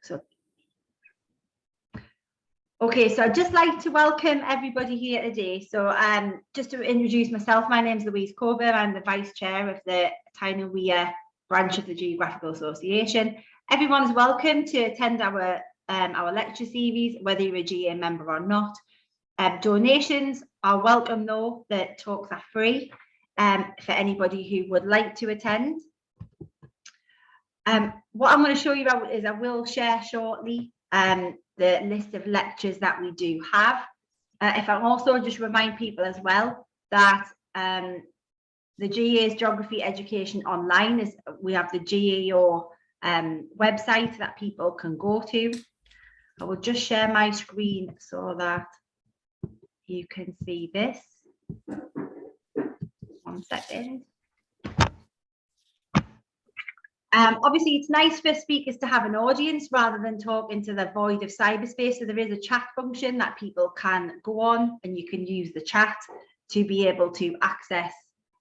So, okay, so I'd just like to welcome everybody here today. So just to introduce myself, my name is Louise Coburn. I'm the Vice Chair of the Tyne and Wear branch of the Geographical Association. Everyone is welcome to attend our lecture series, whether you're a GA member or not. Donations are welcome though, the talks are free for anybody who would like to attend. What I'm going to show you about is I will share shortly the list of lectures that we do have. If I also just remind people as well that the GA's Geography Education Online is, we have the GAO website that people can go to. I will just share my screen so that you can see this. 1 second. Obviously, it's nice for speakers to have an audience rather than talk into the void of cyberspace. So there is a chat function that people can go on, and you can use the chat to be able to access.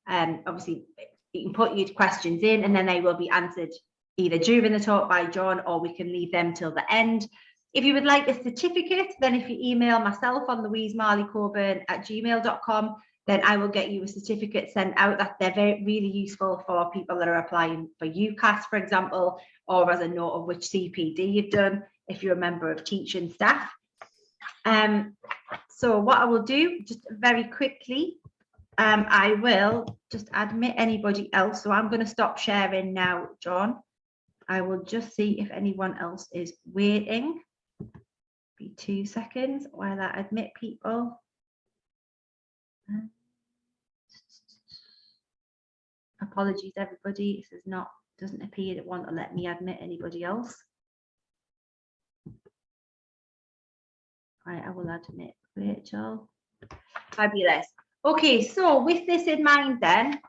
Obviously, you can put your questions in, and then they will be answered either during the talk by John, or we can leave them till the end. If you would like a certificate, then if you email myself on louisemarleycoburn@gmail.com, then I will get you a certificate sent out. That they're really useful for people that are applying for UCAS, for example, or as a note of which CPD you've done if you're a member of teaching staff. So what I will do, just very quickly, I will just admit anybody else. So I'm going to stop sharing now, John. I will just see if anyone else is waiting. Be 2 seconds while I admit people. Apologies, everybody. This is doesn't appear to want to let me admit anybody else. Right, I will admit Rachel. Fabulous. Okay, so with this in mind, then,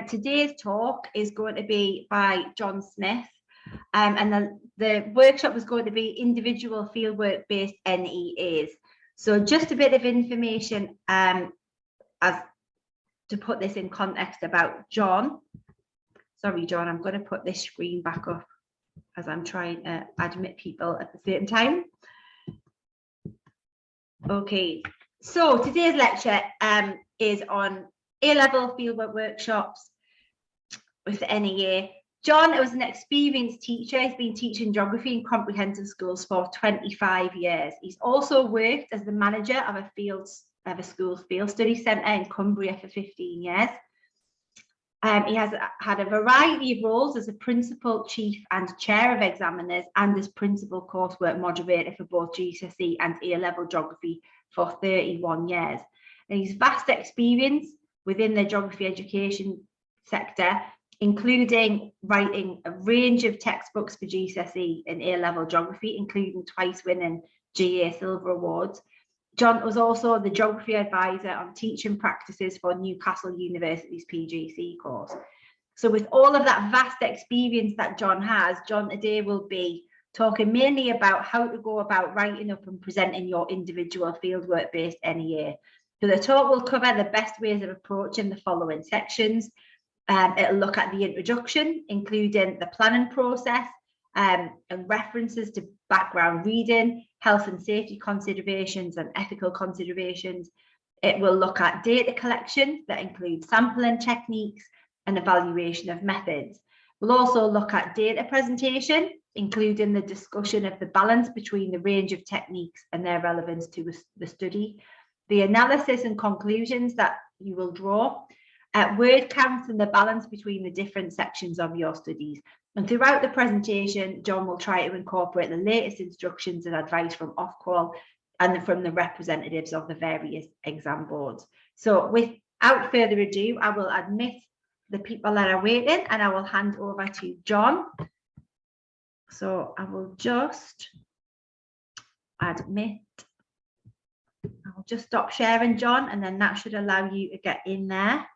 today's talk is going to be by John Smith, and the workshop was going to be individual fieldwork-based NEAs. So just a bit of information as to put this in context about John. Sorry, John, I'm going to put this screen back up as I'm trying to admit people at the same time. Okay, so today's lecture is on A-level fieldwork workshops with the NEA. John was an experienced teacher. He's been teaching geography in comprehensive schools for 25 years. He's also worked as the manager of a school's field study centre in Cumbria for 15 years. He has had a variety of roles as a principal, chief and chair of examiners, and as principal coursework moderator for both GCSE and A-level geography for 31 years. And his vast experience within the geography education sector, including writing a range of textbooks for GCSE and A-level geography, including twice winning GA Silver Awards. John was also the geography advisor on teaching practices for Newcastle University's PGC course. So with all of that vast experience that John has, John today will be talking mainly about how to go about writing up and presenting your individual fieldwork-based NEA. So the talk will cover the best ways of approaching the following sections. It'll look at the introduction, including the planning process, and references to background reading, health and safety considerations and ethical considerations. It will look at data collection that includes sampling techniques and evaluation of methods. We'll also look at data presentation, including the discussion of the balance between the range of techniques and their relevance to the study, the analysis and conclusions that you will draw, word counts and the balance between the different sections of your studies. And throughout the presentation, John will try to incorporate the latest instructions and advice from Ofqual and from the representatives of the various exam boards. So without further ado, I will admit the people that are waiting and I will hand over to John. So I will just admit, I'll just stop sharing, John, and then that should allow you to get in there.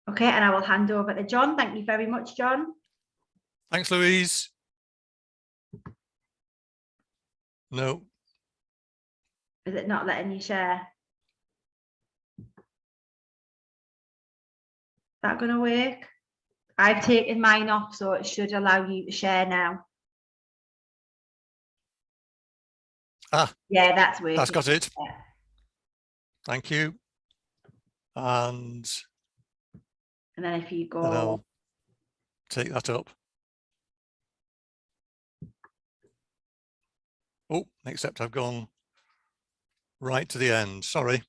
Okay, and I will hand over to John. Thank you very much, John. Thanks, Louise. No. Is it not letting you share? Is that going to work? I've taken mine off, so it should allow you to share now. Ah, yeah, that's working. that's got it. Yeah. Thank you. And then if you then go, I'll take that up. Oh, except I've gone right to the end. Sorry.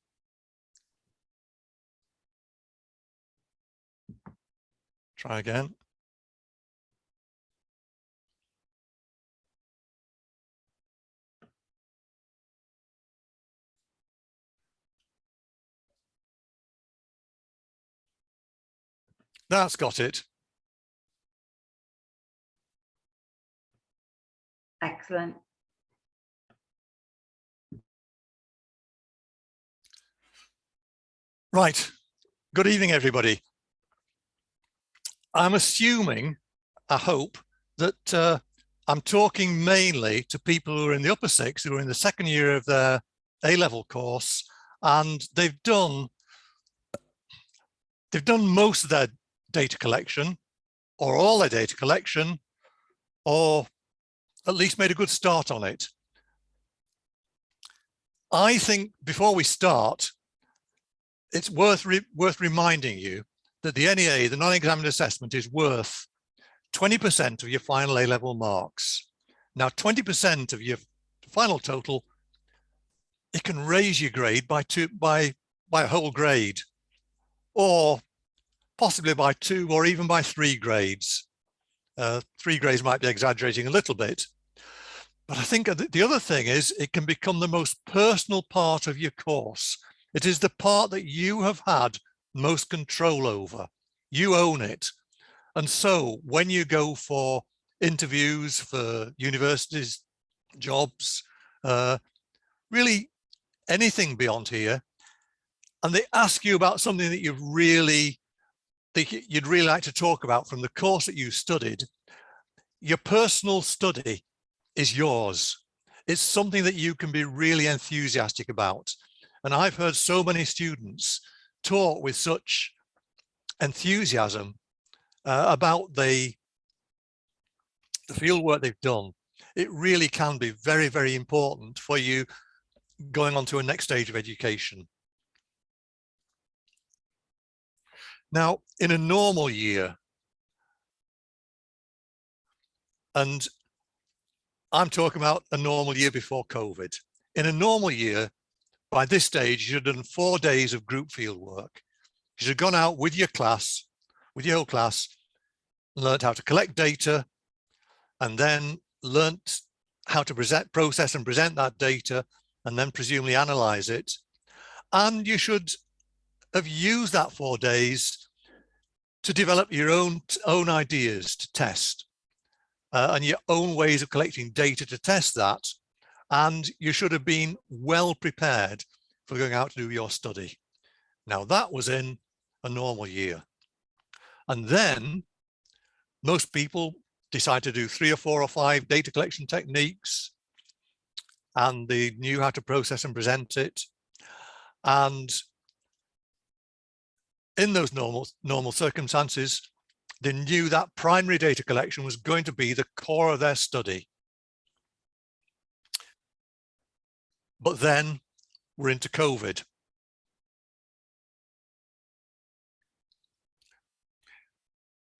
Try again. That's got it. excellent. Right. Good evening, everybody. I'm assuming, I hope, that I'm talking mainly to people who are in the upper six, who are in the second year of their A-level course, and they've done most of their data collection, or all their data collection, or at least made a good start on it. I think before we start, it's worth reminding you that the NEA, the non-examined assessment, is worth 20% of your final A-level marks. Now, 20% of your final total, it can raise your grade by a whole grade, or possibly by 2 or even by 3 grades. 3 grades might be exaggerating a little bit. But I think the other thing is it can become the most personal part of your course. It is the part that you have had most control over. You own it. And so when you go for interviews for universities, jobs, really anything beyond here, and they ask you about something that you'd really like to talk about from the course that you studied, your personal study is yours. It's something that you can be really enthusiastic about. And I've heard so many students talk with such enthusiasm about the field work they've done. It really can be very, very important for you going on to a next stage of education. Now, in a normal year, and I'm talking about a normal year before COVID. In a normal year, by this stage, you should have done 4 days of group field work. You should have gone out with your class, with your whole class, and learned how to collect data, and then learnt how to process and present that data, and then presumably analyze it. And you should have used that 4 days to develop your own ideas to test. And your own ways of collecting data to test that. And you should have been well prepared for going out to do your study. Now that was in a normal year. And then most people decide to do 3 or 4 or 5 data collection techniques, and they knew how to process and present it. And in those normal circumstances, they knew that primary data collection was going to be the core of their study. But then we're into COVID.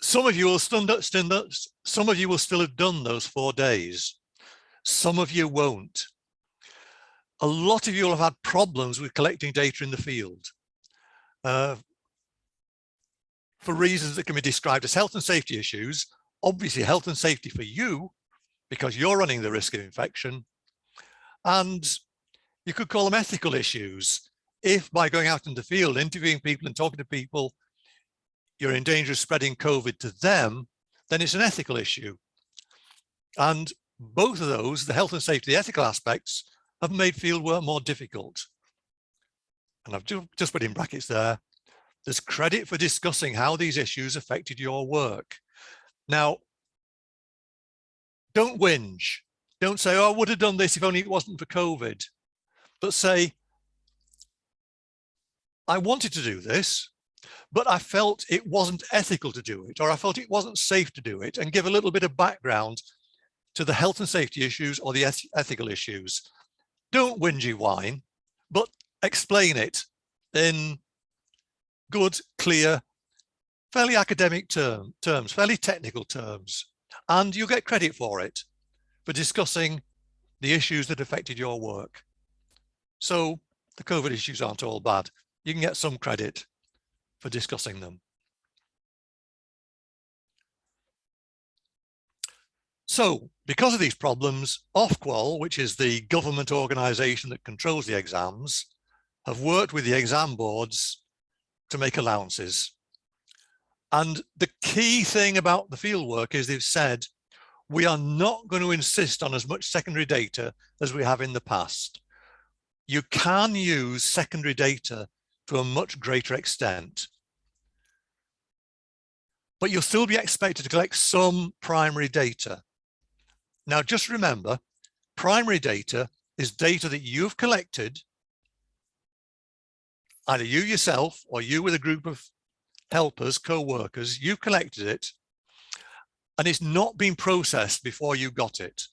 Some of you will still have done those 4 days. Some of you won't. A lot of you will have had problems with collecting data in the field. For reasons that can be described as health and safety issues, obviously health and safety for you, because you're running the risk of infection. And you could call them ethical issues. If by going out in the field, interviewing people and talking to people, you're in danger of spreading COVID to them, then it's an ethical issue. And both of those, the health and safety, the ethical aspects, have made fieldwork more difficult. And I've just put in brackets there. There's credit for discussing how these issues affected your work. Now, don't whinge. Don't say, oh, I would have done this if only it wasn't for COVID. But say, I wanted to do this. but I felt it wasn't ethical to do it, or I felt it wasn't safe to do it, and give a little bit of background to the health and safety issues or the ethical issues. Don't whingy whine, but explain it in good, clear, fairly academic terms, fairly technical terms, and you get credit for it, for discussing the issues that affected your work. So the COVID issues aren't all bad. You can get some credit for discussing them. So because of these problems, Ofqual, which is the government organization that controls the exams, have worked with the exam boards to make allowances. And the key thing about the fieldwork is they've said, we are not going to insist on as much secondary data as we have in the past. You can use secondary data to a much greater extent, but you'll still be expected to collect some primary data. Now, just remember, primary data is data that you've collected, either you yourself or you with a group of helpers, co-workers, you've collected it, and it's not been processed before you got it.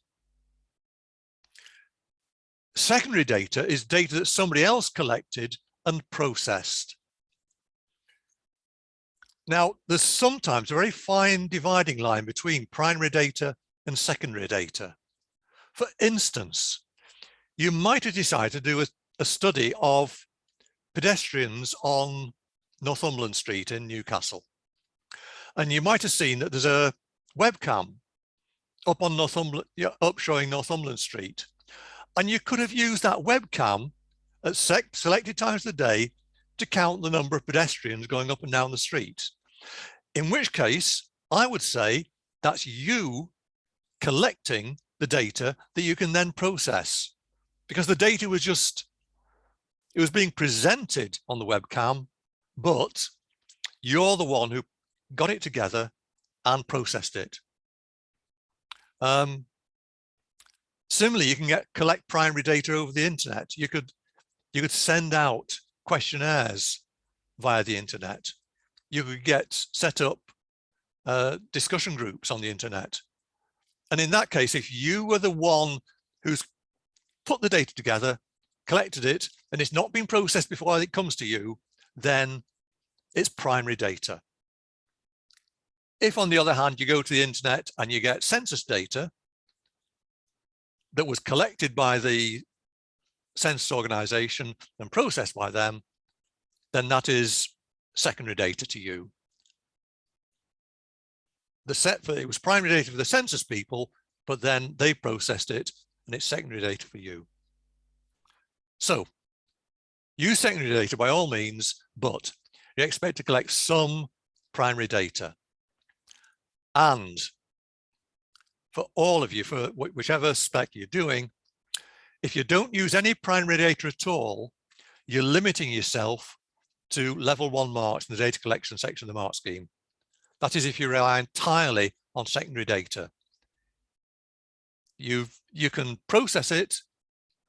Secondary data is data that somebody else collected and processed. Now, there's sometimes a very fine dividing line between primary data and secondary data. For instance, you might have decided to do a study of pedestrians on Northumberland Street in Newcastle. And you might have seen that there's a webcam up on showing Northumberland Street. And you could have used that webcam at selected times of the day to count the number of pedestrians going up and down the street. In which case, I would say that's you collecting the data that you can then process, because the data was it was being presented on the webcam, but you're the one who got it together and processed it. Similarly, you can collect primary data over the internet. You could send out questionnaires via the internet. You could set up discussion groups on the internet. And in that case, if you were the one who's put the data together, collected it, and it's not been processed before it comes to you, then it's primary data. If, on the other hand, you go to the internet and you get census data that was collected by the census organization and processed by them, then that is secondary data to you. It was primary data for the census people, but then they processed it and it's secondary data for you. So use secondary data by all means, but you expect to collect some primary data. And for all of you, for whichever spec you're doing, if you don't use any primary data at all, you're limiting yourself to level 1 marks in the data collection section of the mark scheme. That is if you rely entirely on secondary data. You can process it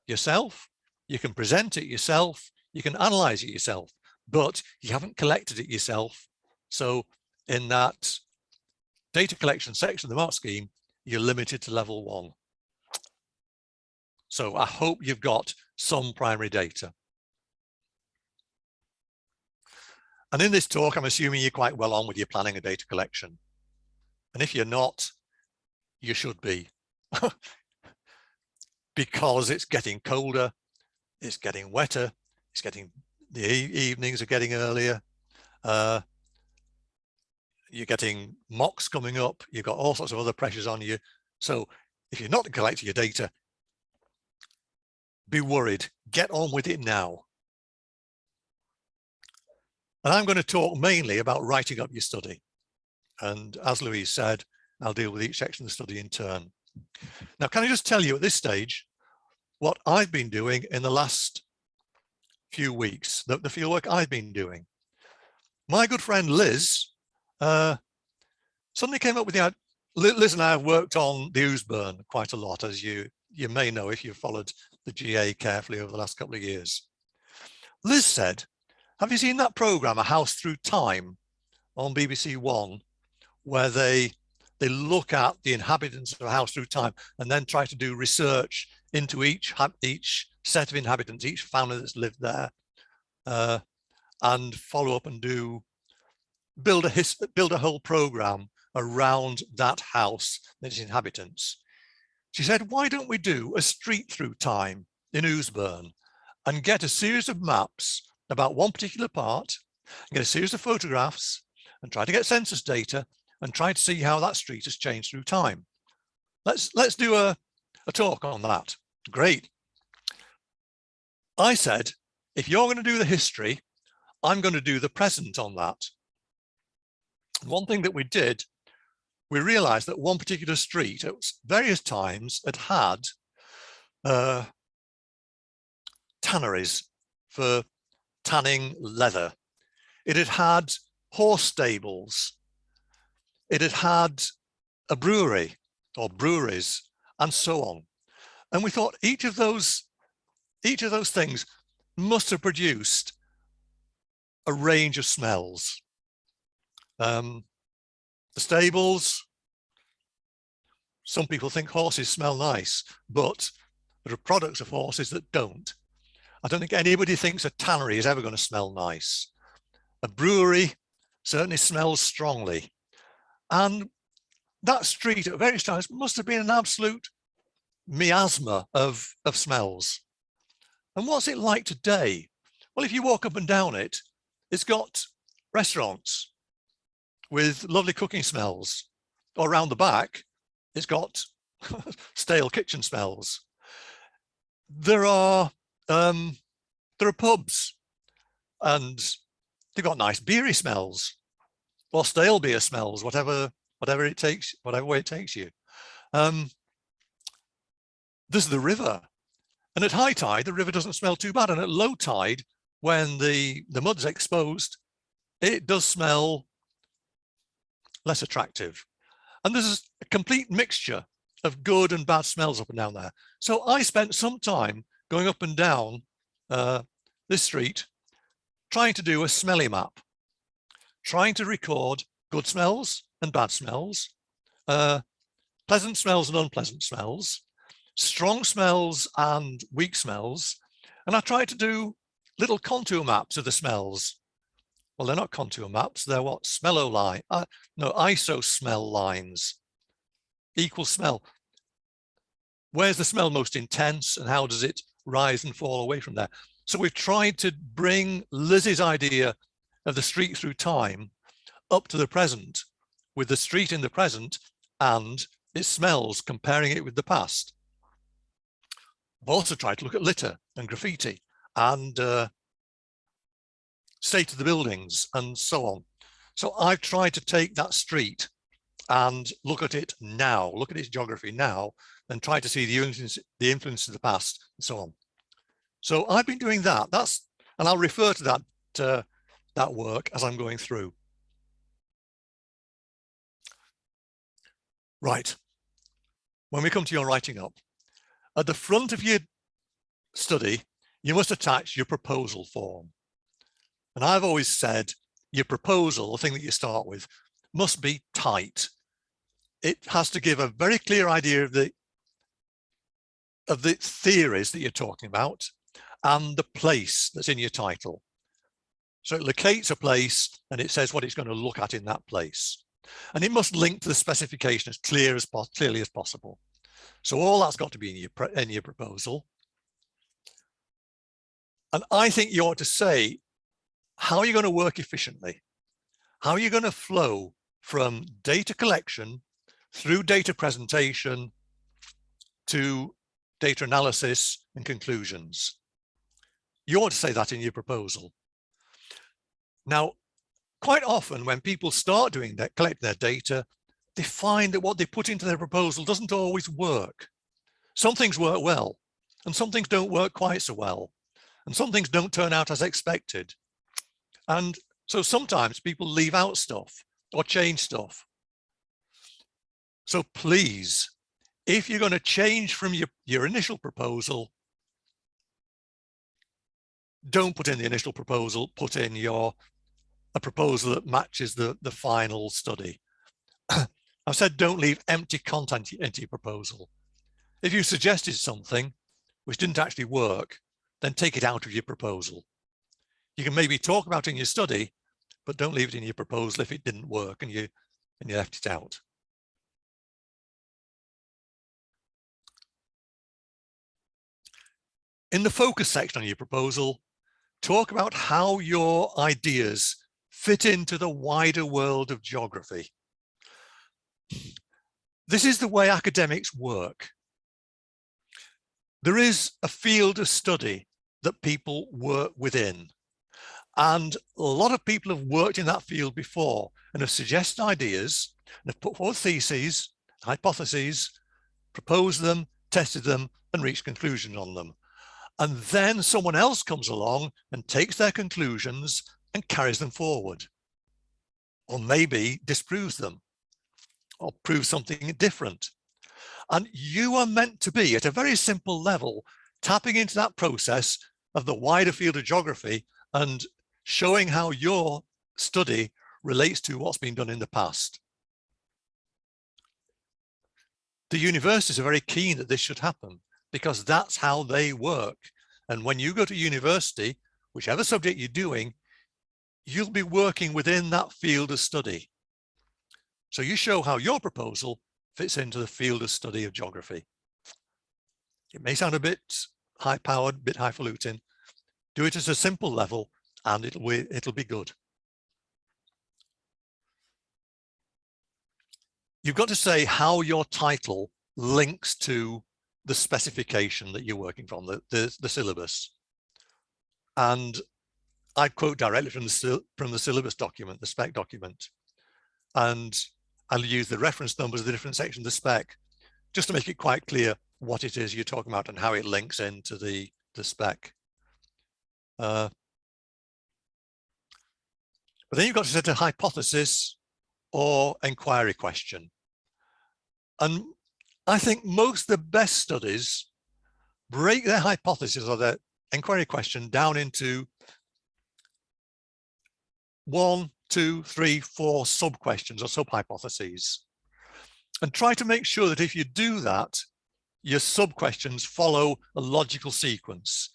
yourself, you can present it yourself, you can analyze it yourself, but you haven't collected it yourself. So in that data collection section of the mark scheme, you're limited to level 1. So I hope you've got some primary data. And in this talk, I'm assuming you're quite well on with your planning and data collection. And if you're not, you should be. Because it's getting colder, it's getting wetter, the evenings are getting earlier. You're getting mocks coming up, you've got all sorts of other pressures on you. So if you're not collecting your data, be worried, get on with it now. And I'm going to talk mainly about writing up your study. And as Louise said, I'll deal with each section of the study in turn. Now, can I just tell you at this stage what I've been doing in the last few weeks, the fieldwork I've been doing. My good friend Liz suddenly came up with the idea. Liz and I have worked on the Ousburn quite a lot, as you may know if you've followed the GA carefully over the last couple of years. Liz said, Have you seen that program, A House Through Time, on BBC One, where they look at the inhabitants of a house through time and then try to do research into each set of inhabitants, each family that's lived there, and follow up and build a whole program around that house and its inhabitants. She said, why don't we do a street through time in Ousbourne and get a series of maps about one particular part, and get a series of photographs and try to get census data and try to see how that street has changed through time. Let's do a talk on that. Great. I said, if you're going to do the history, I'm going to do the present on that. One thing that we did, we realized that one particular street at various times had tanneries for tanning leather. It had horse stables. It had a brewery or breweries and so on. And we thought each of those things must have produced a range of smells. The stables, some people think horses smell nice, but there are products of horses that don't. I don't think anybody thinks a tannery is ever going to smell nice. A brewery certainly smells strongly. And that street at various times must have been an absolute miasma of smells. And what's it like today? Well, if you walk up and down it, it's got restaurants with lovely cooking smells. Or around the back, it's got stale kitchen smells. There are pubs, and they've got nice beery smells, or stale beer smells, whatever way it takes you. There's the river, and at high tide the river doesn't smell too bad, and at low tide, when the mud's exposed, it does smell less attractive. And there's a complete mixture of good and bad smells up and down there. So I spent some time going up and down this street trying to do a smelly map, trying to record good smells and bad smells, pleasant smells and unpleasant smells, strong smells and weak smells. And I tried to do little contour maps of the smells. Well, they're not contour maps, they're what? Smello line, no, ISO smell lines. Equal smell. Where's the smell most intense and how does it rise and fall away from there? So we've tried to bring Liz's idea of the street through time up to the present, with the street in the present and its smells, comparing it with the past. I've also tried to look at litter and graffiti and state of the buildings and so on. So I've tried to take that street and look at it now, look at its geography now, and try to see the influence of the past and so on. So I've been doing that. And I'll refer to that work as I'm going through. Right. When we come to your writing up, at the front of your study, you must attach your proposal form. And I've always said your proposal, the thing that you start with, must be tight. It has to give a very clear idea of the theories that you're talking about and the place that's in your title. So it locates a place and it says what it's going to look at in that place. And it must link to the specification as clearly as possible. So all that's got to be in your proposal. And I think you ought to say how you're going to work efficiently. How are you going to flow from data collection through data presentation to data analysis and conclusions? You ought to say that in your proposal. Now, quite often when people start doing that, collect their data, they find that what they put into their proposal doesn't always work. Some things work well, and some things don't work quite so well, and some things don't turn out as expected. And so sometimes people leave out stuff or change stuff. So please, if you're going to change from your initial proposal, don't put in the initial proposal, put in a proposal that matches the final study. I've said don't leave empty content into your proposal. If you suggested something which didn't actually work, then take it out of your proposal. You can maybe talk about it in your study, but don't leave it in your proposal if it didn't work and you left it out. In the focus section on your proposal, talk about how your ideas fit into the wider world of geography. This is the way academics work. There is a field of study that people work within, and a lot of people have worked in that field before and have suggested ideas and have put forward theses, hypotheses, proposed them, tested them, and reached conclusions on them. And then someone else comes along and takes their conclusions and carries them forward, or maybe disproves them, or proves something different. And you are meant to be, at a very simple level, tapping into that process of the wider field of geography and showing how your study relates to what's been done in the past. The universities are very keen that this should happen, because that's how they work. And when you go to university, whichever subject you're doing, you'll be working within that field of study. So you show how your proposal fits into the field of study of geography. It may sound a bit high-powered, a bit highfalutin. Do it at a simple level and it'll be good. You've got to say how your title links to the specification that you're working from, the syllabus. And I quote directly from the syllabus document, the spec document. And I'll use the reference numbers of the different sections of the spec, just to make it quite clear what it is you're talking about and how it links into the spec. But then you've got to set a hypothesis or inquiry question. And I think most of the best studies break their hypothesis or their inquiry question down into 1, 2, 3, 4 sub-questions or sub-hypotheses. And try to make sure that if you do that, your sub-questions follow a logical sequence.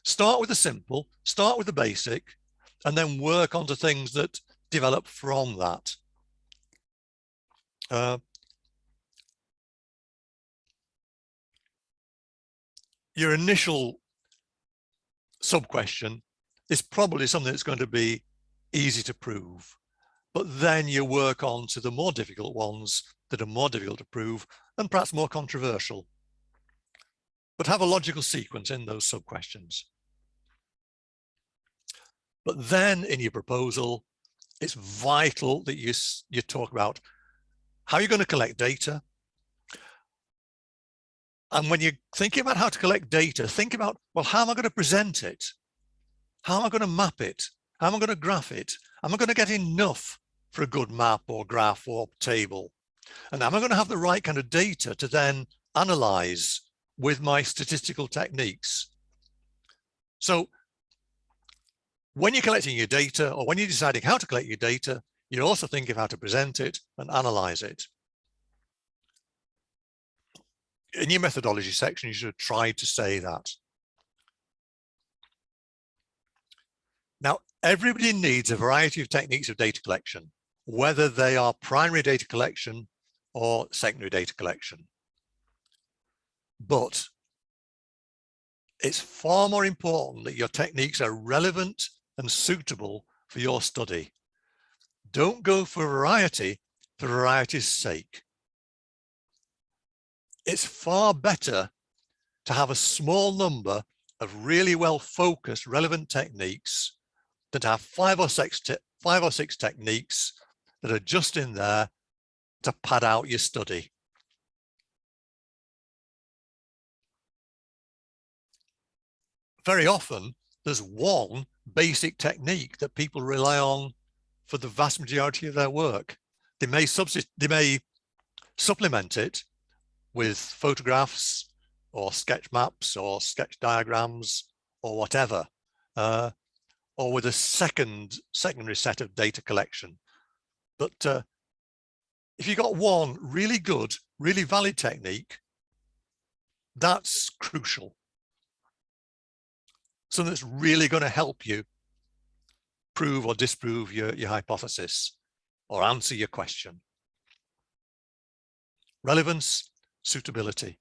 Start with the simple, start with the basic, and then work onto things that develop from that. Your initial sub-question is probably something that's going to be easy to prove, but then you work on to the more difficult ones that are more difficult to prove and perhaps more controversial. But have a logical sequence in those sub-questions. But then in your proposal, it's vital that you talk about how you're going to collect data. And when you're thinking about how to collect data, think about, well, how am I going to present it? How am I going to map it? How am I going to graph it? Am I going to get enough for a good map or graph or table? And am I going to have the right kind of data to then analyze with my statistical techniques? So when you're collecting your data, or when you're deciding how to collect your data, you also think of how to present it and analyze it. In your methodology section, you should have tried to say that. Now, everybody needs a variety of techniques of data collection, whether they are primary data collection or secondary data collection. But it's far more important that your techniques are relevant and suitable for your study. Don't go for variety for variety's sake. It's far better to have a small number of really well-focused, relevant techniques than to have five or six techniques that are just in there to pad out your study. Very often, there's one basic technique that people rely on for the vast majority of their work. They may supplement it with photographs or sketch maps or sketch diagrams or whatever, or with a secondary set of data collection. But if you got one really good, really valid technique, that's crucial. Something that's really going to help you prove or disprove your hypothesis or answer your question. Relevance, suitability,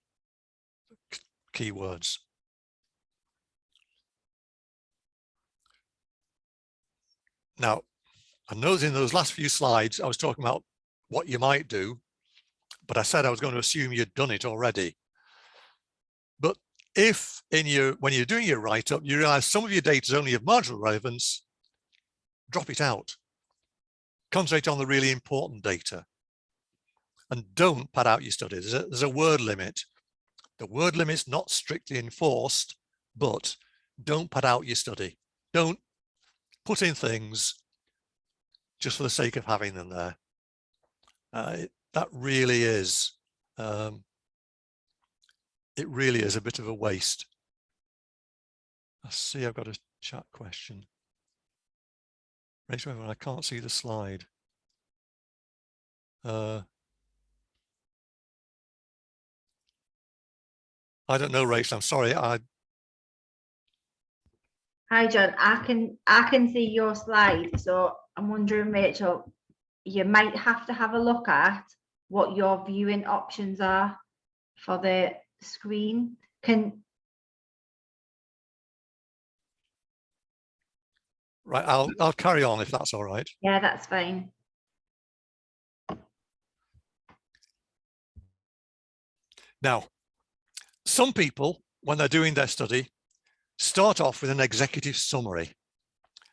keywords. Now, I know in those last few slides, I was talking about what you might do, but I said I was going to assume you'd done it already. But if when you're doing your write-up, you realize some of your data is only of marginal relevance, drop it out. Concentrate on the really important data. And don't pad out your study. There's a word limit. The word limit's not strictly enforced, but don't pad out your study. Don't put in things just for the sake of having them there. That really is, it really is a bit of a waste. I see I've got a chat question. Rachel, I can't see the slide. I don't know, Rachel, I'm sorry. Hi, John. I can see your slide, so I'm wondering, Rachel, you might have to have a look at what your viewing options are for the screen. Right, I'll carry on if that's all right. Yeah, that's fine. Now, some people, when they're doing their study, start off with an executive summary.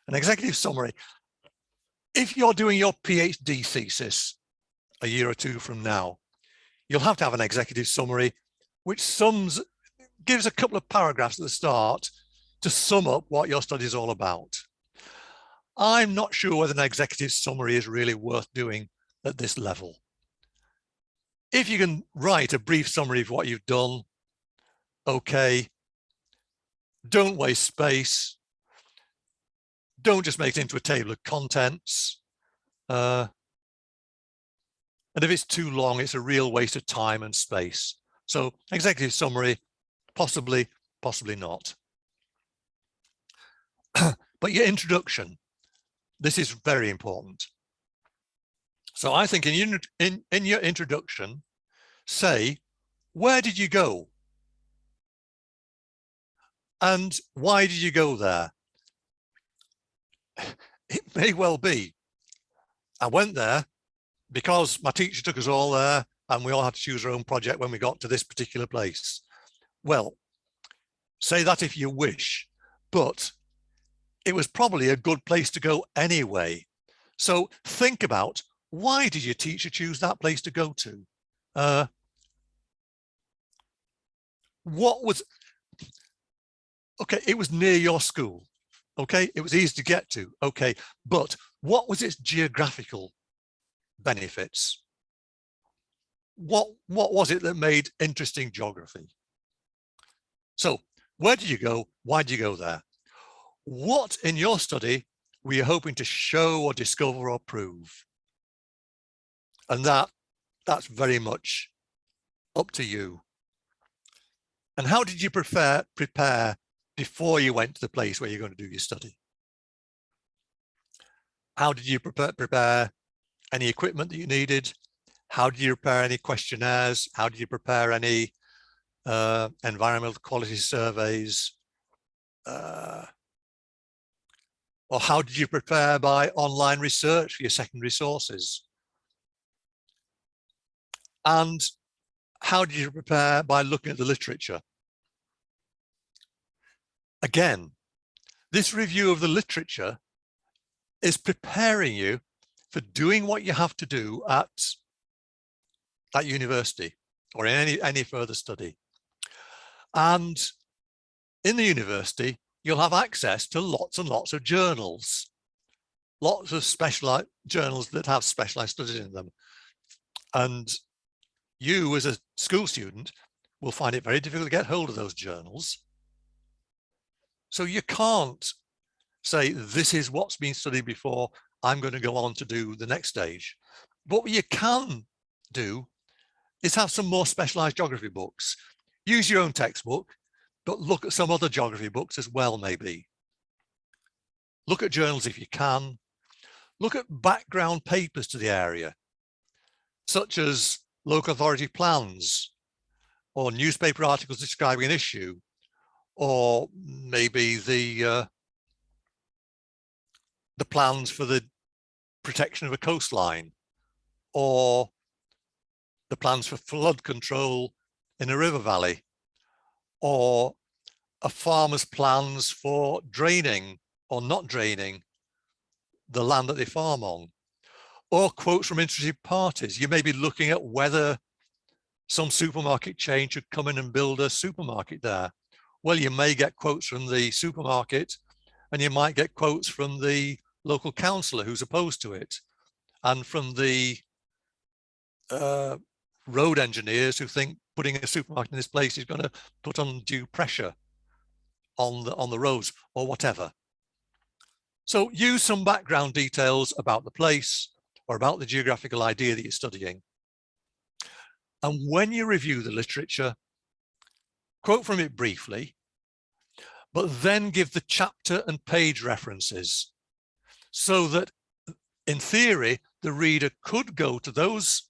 An executive summary. If you're doing your PhD thesis a year or two from now, you'll have to have an executive summary which gives a couple of paragraphs at the start to sum up what your study is all about. I'm not sure whether an executive summary is really worth doing at this level. If you can write a brief summary of what you've done, okay. Don't waste space. Don't just make it into a table of contents. And if it's too long, it's a real waste of time and space. So executive summary, possibly, possibly not. But your introduction, this is very important. So I think in your introduction, say, where did you go? And why did you go there? It may well be, I went there because my teacher took us all there and we all had to choose our own project when we got to this particular place. Well, say that if you wish, but it was probably a good place to go anyway. So think about, why did your teacher choose that place to go to? Okay, it was near your school. Okay, it was easy to get to. Okay, but what was its geographical benefits? What was it that made interesting geography? So where did you go? Why did you go there? What in your study were you hoping to show or discover or prove? And that's very much up to you. And how did you prepare before you went to the place where you're going to do your study? How did you prepare any equipment that you needed? How did you prepare any questionnaires? How did you prepare any environmental quality surveys? Or how did you prepare by online research for your secondary sources? And how did you prepare by looking at the literature? Again, this review of the literature is preparing you for doing what you have to do at university or in any further study. And in the university, you'll have access to lots and lots of journals, lots of specialized journals that have specialized studies in them. And you as a school student will find it very difficult to get hold of those journals. So you can't say, this is what's been studied before, I'm going to go on to do the next stage. But what you can do is have some more specialized geography books. Use your own textbook, but look at some other geography books as well, maybe. Look at journals if you can. Look at background papers to the area, such as local authority plans or newspaper articles describing an issue, or maybe the plans for the protection of a coastline, or the plans for flood control in a river valley, or a farmer's plans for draining or not draining the land that they farm on, or quotes from interested parties. You may be looking at whether some supermarket chain should come in and build a supermarket there. Well, you may get quotes from the supermarket, and you might get quotes from the local councillor who's opposed to it, and from the road engineers who think putting a supermarket in this place is going to put undue pressure on the roads, or whatever. So use some background details about the place or about the geographical idea that you're studying. And when you review the literature, quote from it briefly, but then give the chapter and page references, so that in theory, the reader could go to those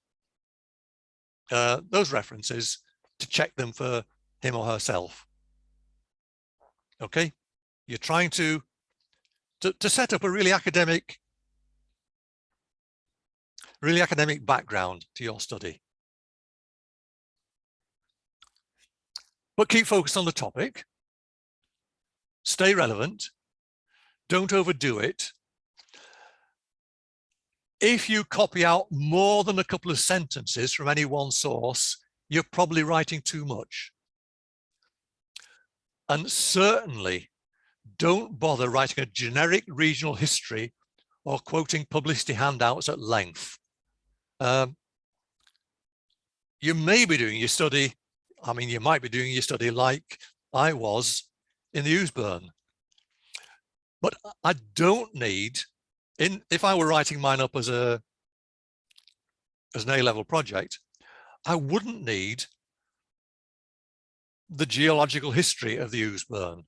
references to check them for him or herself. Okay, you're trying to set up a really academic background to your study. But keep focused on the topic, stay relevant, don't overdo it. If you copy out more than a couple of sentences from any one source, you're probably writing too much. And certainly don't bother writing a generic regional history or quoting publicity handouts at length. You may be doing your study, you might be doing your study like I was in the Ousburn. But I don't need, if I were writing mine up as an A-level project, I wouldn't need the geological history of the Ousburn,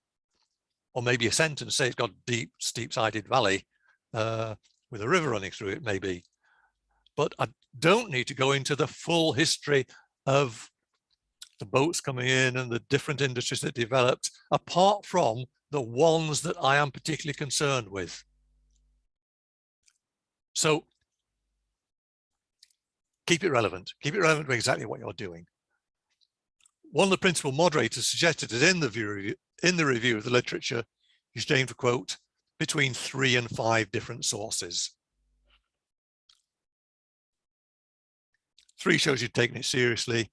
or maybe a sentence, say it's got deep, steep-sided valley with a river running through it, maybe. But I don't need to go into the full history of the boats coming in and the different industries that developed, apart from the ones that I am particularly concerned with. So keep it relevant. Keep it relevant to exactly what you're doing. One of the principal moderators suggested that in the review of the literature, you should aim to quote between 3 and 5 different sources. 3 shows you've taken it seriously.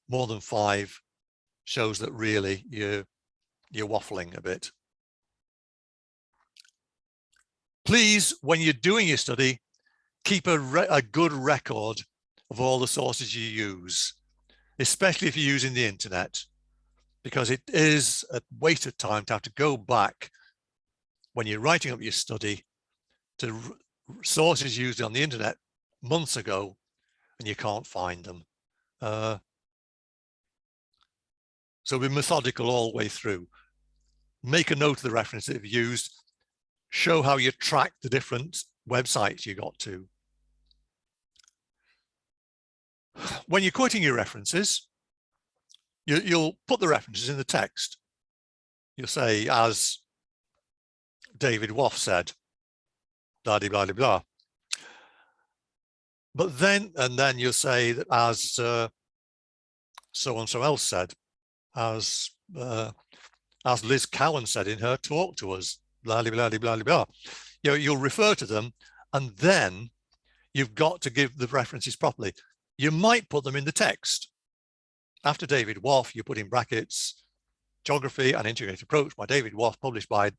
More than 5 shows that really you're waffling a bit. Please, when you're doing your study, keep a good record of all the sources you use, especially if you're using the internet, because it is a waste of time to have to go back when you're writing up your study to sources used on the internet months ago and you can't find them. So be methodical all the way through. Make a note of the reference that you've used. Show how you track the different websites you got to. When you're quoting your references, you'll put the references in the text. You'll say, as David Woff said, blah, blah, blah, blah. But then you'll say that as so-and-so else said, as Liz Cowan said in her talk to us, blah, blah, blah, blah, blah. You'll refer to them, and then you've got to give the references properly. You might put them in the text. After David Woff, you put in brackets, Geography and Integrated Approach by David Woff, published by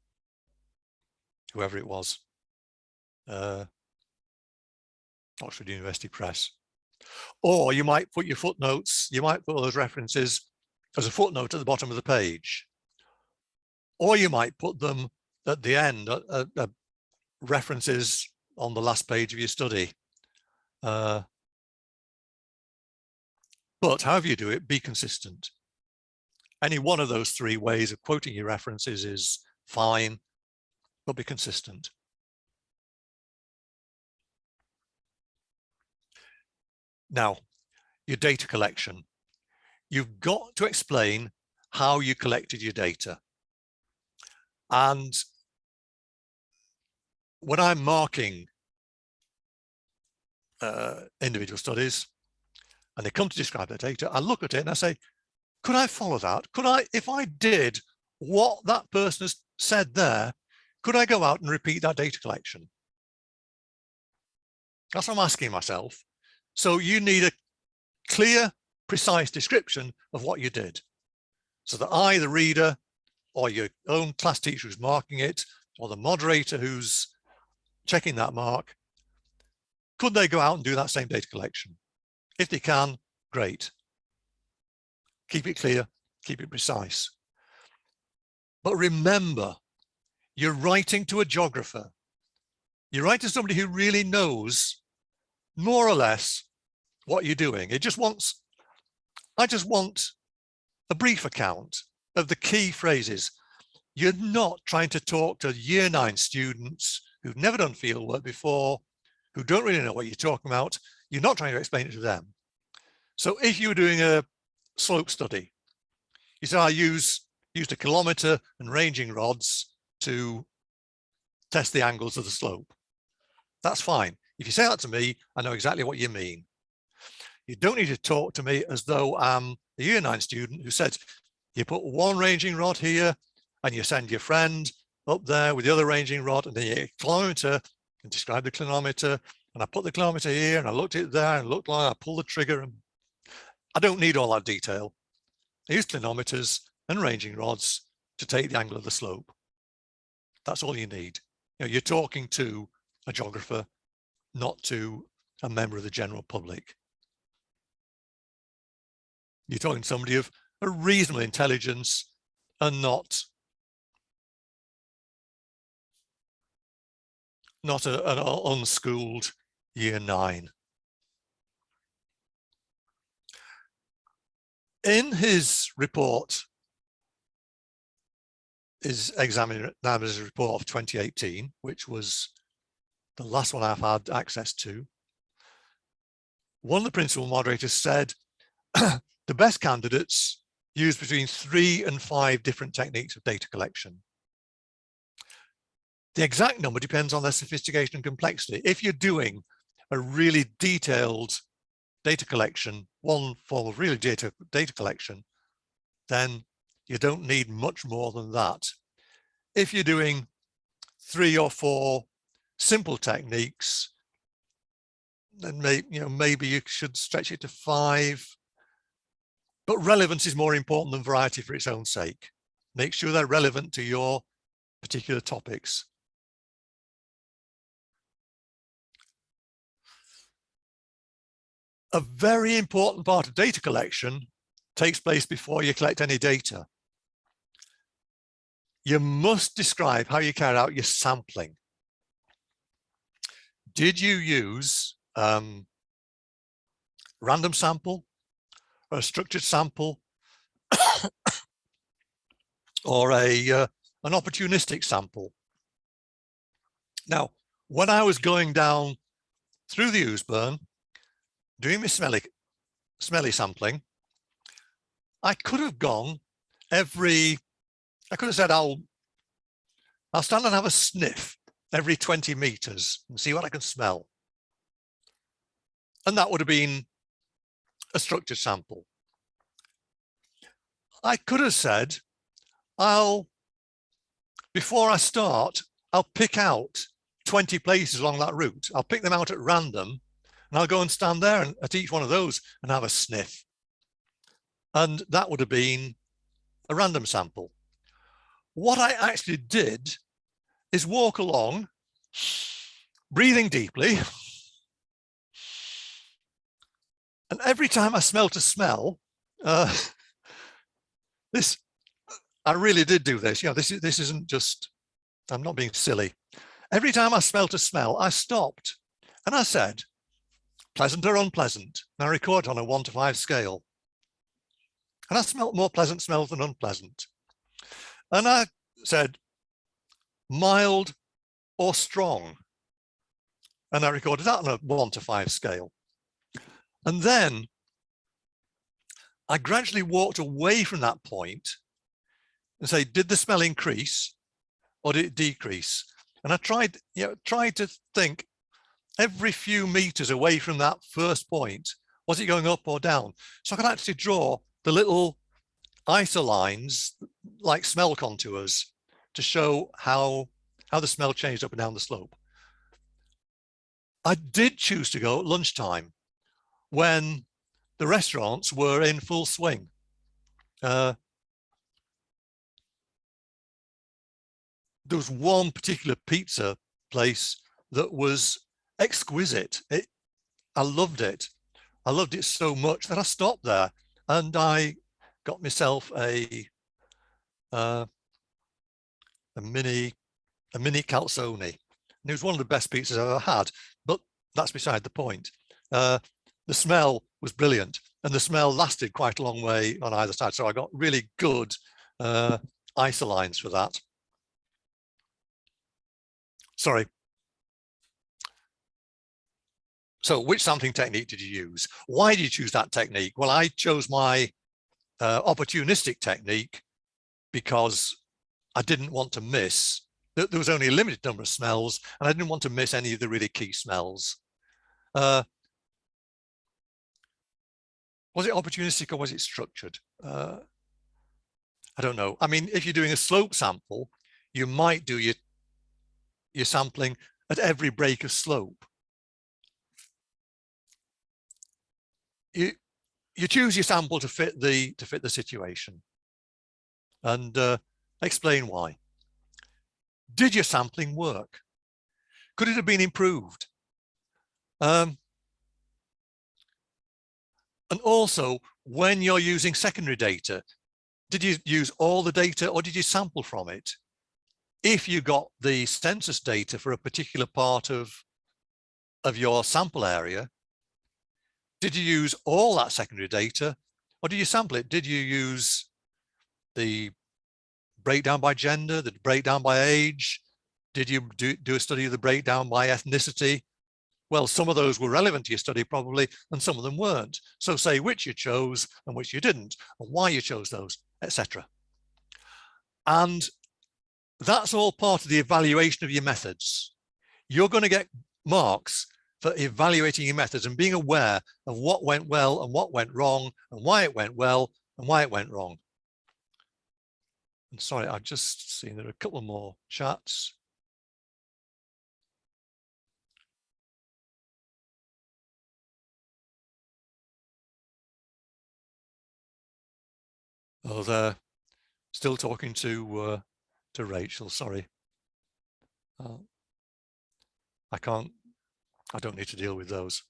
whoever it was, Oxford University Press. Or you might put your footnotes, you might put those references as a footnote at the bottom of the page. Or you might put them at the end, references on the last page of your study. But however you do it, be consistent. Any one of those three ways of quoting your references is fine, but be consistent. Now, your data collection. You've got to explain how you collected your data. And when I'm marking individual studies and they come to describe their data, I look at it and I say, could I follow that? Could I, if I did what that person has said there, could I go out and repeat that data collection? That's what I'm asking myself. So you need a clear, precise description of what you did, so that I, the reader, or your own class teacher who's marking it, or the moderator who's checking that mark, could they go out and do that same data collection? If they can, great. Keep it clear, keep it precise. But remember, you're writing to a geographer. You write to somebody who really knows more or less what you're doing. I just want a brief account of the key phrases. You're not trying to talk to year 9 students who've never done fieldwork before, who don't really know what you're talking about. You're not trying to explain it to them. So if you were doing a slope study, you say, I used a kilometer and ranging rods to test the angles of the slope. That's fine. If you say that to me, I know exactly what you mean. You don't need to talk to me as though I'm a year 9 student who said, you put one ranging rod here and you send your friend up there with the other ranging rod, and then you get a clinometer and describe the clinometer. And I put the clinometer here and I looked at it there and looked like I pulled the trigger. And I don't need all that detail. I use clinometers and ranging rods to take the angle of the slope. That's all you need. You know, you're talking to a geographer, not to a member of the general public. You're talking to somebody of a reasonable intelligence and not an unschooled year 9. In his report, his examiner's report of 2018, which was the last one I've had access to, one of the principal moderators said the best candidates use between 3 and 5 different techniques of data collection. The exact number depends on their sophistication and complexity. If you're doing a really detailed data collection, one form of really data collection, then you don't need much more than that. If you're doing 3 or 4 simple techniques, then maybe you should stretch it to 5. But relevance is more important than variety for its own sake. Make sure they're relevant to your particular topics. A very important part of data collection takes place before you collect any data. You must describe how you carry out your sampling. Did you use random sample, or a structured sample, or an opportunistic sample? Now, when I was going down through the Ousburn, doing my smelly sampling, I could have gone I could have said, I'll stand and have a sniff every 20 meters and see what I can smell. And that would have been a structured sample. I could have said, before I start, I'll pick out 20 places along that route. I'll pick them out at random and I'll go and stand there at each one of those and have a sniff. And that would have been a random sample. What I actually did is walk along, breathing deeply. And every time I smelt a smell, I really did do this. This isn't just I'm not being silly. Every time I smelt a smell, I stopped and I said, pleasant or unpleasant? And I record on a 1 to 5 scale. And I smelt more pleasant smells than unpleasant. And I said, mild or strong? And I recorded that on a 1 to 5 scale. And then I gradually walked away from that point and say, did the smell increase or did it decrease? And I tried to think every few meters away from that first point, was it going up or down? So I could actually draw the little isolines like smell contours to show how the smell changed up and down the slope. I did choose to go at lunchtime when the restaurants were in full swing. There was one particular pizza place that was exquisite. I loved it. I loved it so much that I stopped there and I got myself a mini calzone. And it was one of the best pizzas I've ever had, but that's beside the point. The smell was brilliant and the smell lasted quite a long way on either side. So I got really good isolines for that. Sorry. So which sampling technique did you use? Why did you choose that technique? Well, I chose my opportunistic technique because I didn't want to miss, there was only a limited number of smells and I didn't want to miss any of the really key smells. Was it opportunistic or was it structured? I don't know. I mean, if you're doing a slope sample, you might do your sampling at every break of slope. You choose your sample to fit the situation and explain why. Did your sampling work? Could it have been improved? And also, when you're using secondary data, did you use all the data or did you sample from it? If you got the census data for a particular part of your sample area, did you use all that secondary data or did you sample it? Did you use the breakdown by gender, the breakdown by age? Did you do a study of the breakdown by ethnicity? Well, some of those were relevant to your study probably, and some of them weren't. So say which you chose and which you didn't, and why you chose those, etc. And that's all part of the evaluation of your methods. You're going to get marks for evaluating your methods and being aware of what went well and what went wrong and why it went well and why it went wrong. And sorry, I've just seen there are a couple more chats. Oh, they're still talking to Rachel, sorry. I don't need to deal with those.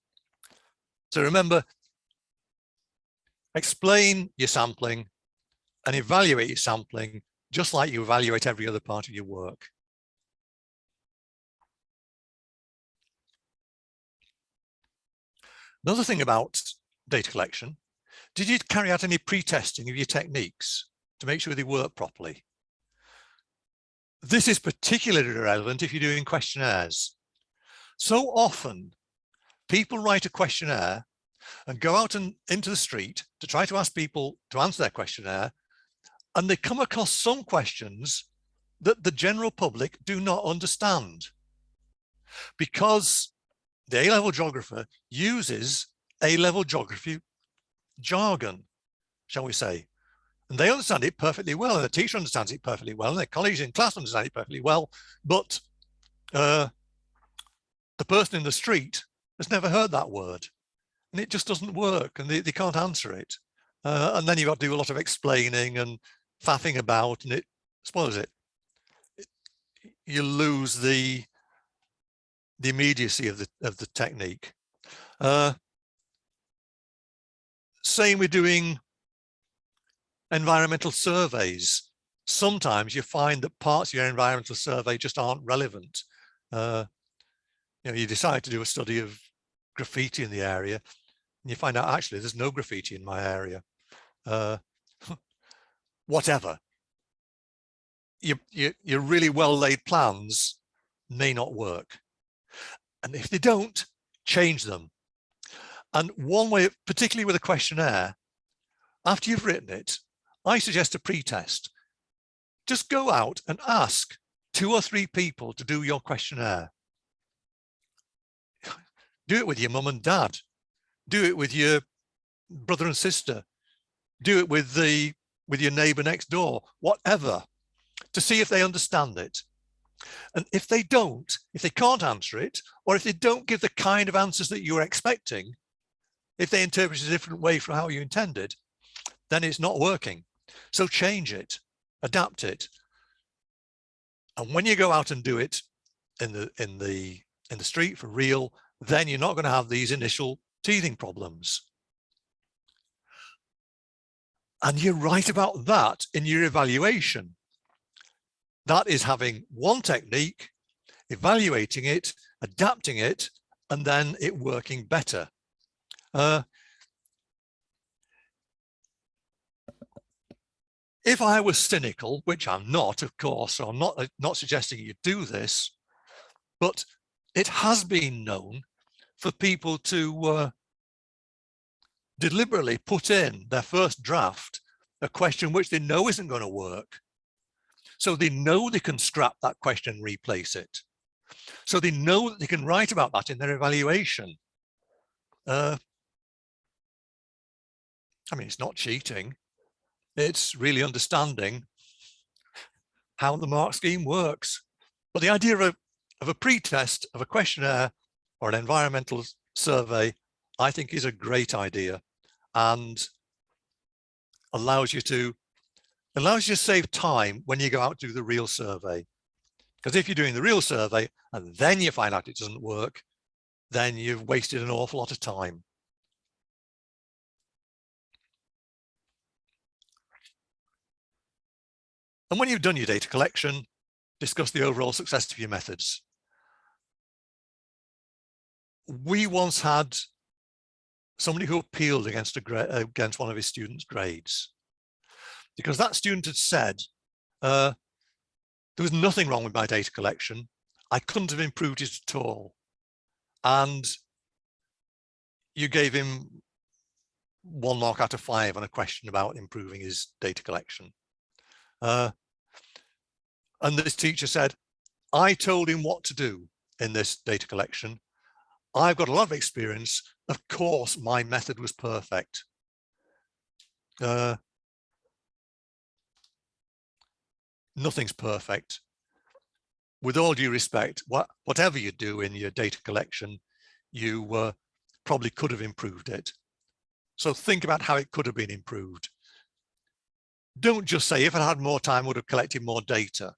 So remember, explain your sampling and evaluate your sampling just like you evaluate every other part of your work. Another thing about data collection, did you carry out any pre-testing of your techniques to make sure they work properly? This is particularly relevant if you're doing questionnaires. So often, people write a questionnaire and go out into the street to try to ask people to answer their questionnaire, and they come across some questions that the general public do not understand because the A-level geographer uses A-level geography jargon, shall we say, and they understand it perfectly well, and the teacher understands it perfectly well, and their colleagues in class understand it perfectly well, but the person in the street has never heard that word, and it just doesn't work, and they can't answer it. And then you've got to do a lot of explaining and faffing about, and it spoils it. You lose the immediacy of the technique. Same with doing environmental surveys. sometimes you find that parts of your environmental survey just aren't relevant. You decide to do a study of graffiti in the area, and you find out actually there's no graffiti in my area. Whatever. Your really well laid plans may not work. And if they don't, change them. And one way, particularly with a questionnaire, after you've written it, I suggest a pre-test. Just go out and ask 2 or 3 people to do your questionnaire. Do it with your mum and dad. Do it with your brother and sister. Do it with your neighbor next door, whatever, to see if they understand it. And if they don't, if they can't answer it, or if they don't give the kind of answers that you were expecting, if they interpret it a different way from how you intended, then it's not working. So change it, adapt it. And when you go out and do it in the street for real, then you're not going to have these initial teething problems. And you're right about that in your evaluation. That is having one technique, evaluating it, adapting it, and then it working better. If I was cynical, which I'm not, of course, so I'm not suggesting you do this, but it has been known for people to deliberately put in their first draft a question which they know isn't going to work. So they know they can scrap that question and replace it. So they know that they can write about that in their evaluation. I mean, it's not cheating. It's really understanding how the mark scheme works. But the idea of a pre-test, of a questionnaire or an environmental survey, I think is a great idea and allows you to save time when you go out to do the real survey. Because if you're doing the real survey and then you find out it doesn't work, then you've wasted an awful lot of time. And when you've done your data collection, discuss the overall success of your methods. We once had somebody who appealed against one of his students' grades, because that student had said, there was nothing wrong with my data collection. I couldn't have improved it at all. And you gave him 1 mark out of 5 on a question about improving his data collection. And this teacher said, I told him what to do in this data collection. I've got a lot of experience. Of course, my method was perfect. Nothing's perfect. With all due respect, whatever you do in your data collection, you probably could have improved it. So think about how it could have been improved. Don't just say, if I had more time, I would have collected more data.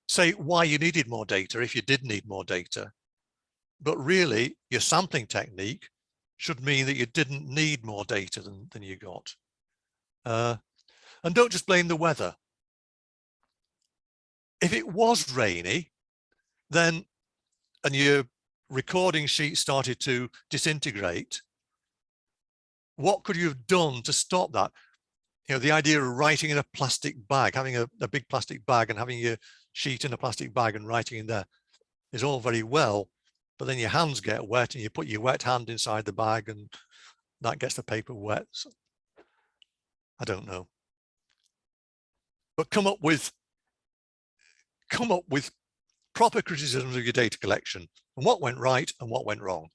Say why you needed more data if you did need more data. But really, your sampling technique should mean that you didn't need more data than you got. And don't just blame the weather. If it was rainy, then, and your recording sheet started to disintegrate, what could you have done to stop that? You know, the idea of writing in a plastic bag, having a big plastic bag and having your sheet in a plastic bag and writing in there is all very well, but then your hands get wet and you put your wet hand inside the bag and that gets the paper wet. So, I don't know. But come up with proper criticisms of your data collection and what went right and what went wrong.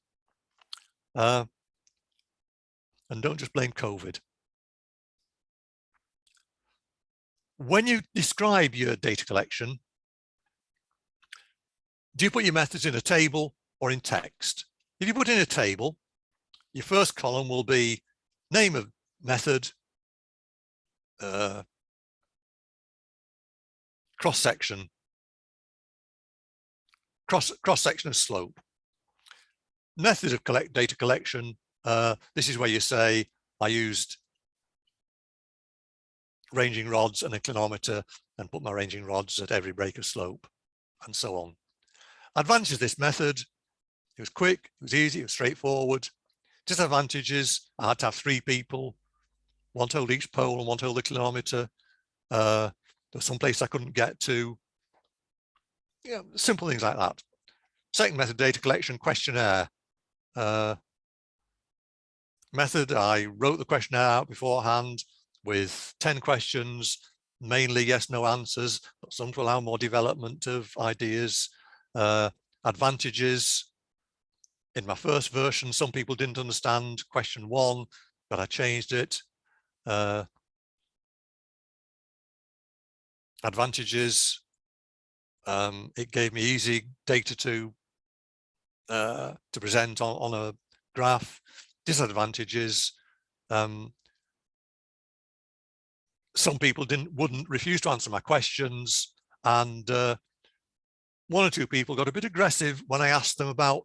And don't just blame COVID. When you describe your data collection, do you put your methods in a table or in text? If you put in a table, your first column will be name of method, cross-section, cross-section of slope. Method of data collection, this is where you say, I used ranging rods and a clinometer and put my ranging rods at every break of slope and so on. Advantages of this method: it was quick, it was easy, it was straightforward. Disadvantages: I had to have 3 people, one to hold each pole and one to hold the clinometer. There was some place I couldn't get to. Simple things like that. Second method, data collection, questionnaire. Method, I wrote the questionnaire out beforehand with 10 questions, mainly yes, no answers, but some to allow more development of ideas. Advantages: in my first version, some people didn't understand question 1, but I changed it. Advantages: it gave me easy data to present on a graph. Disadvantages: some people wouldn't refuse to answer my questions, and 1 or 2 people got a bit aggressive when I asked them about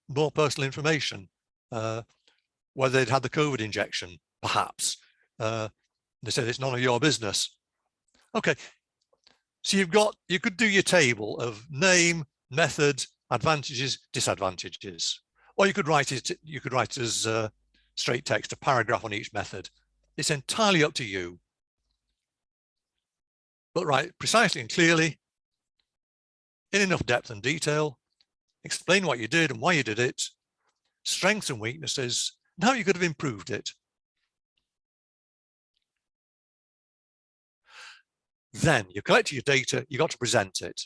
more personal information, whether they'd had the COVID injection, perhaps. They said it's none of your business. Okay, so you could do your table of name, method, advantages, disadvantages, or you could write it as straight text, a paragraph on each method. It's entirely up to you. But write precisely and clearly, in enough depth and detail, explain what you did and why you did it, strengths and weaknesses, and how you could have improved it. Then you collect your data, you got to present it.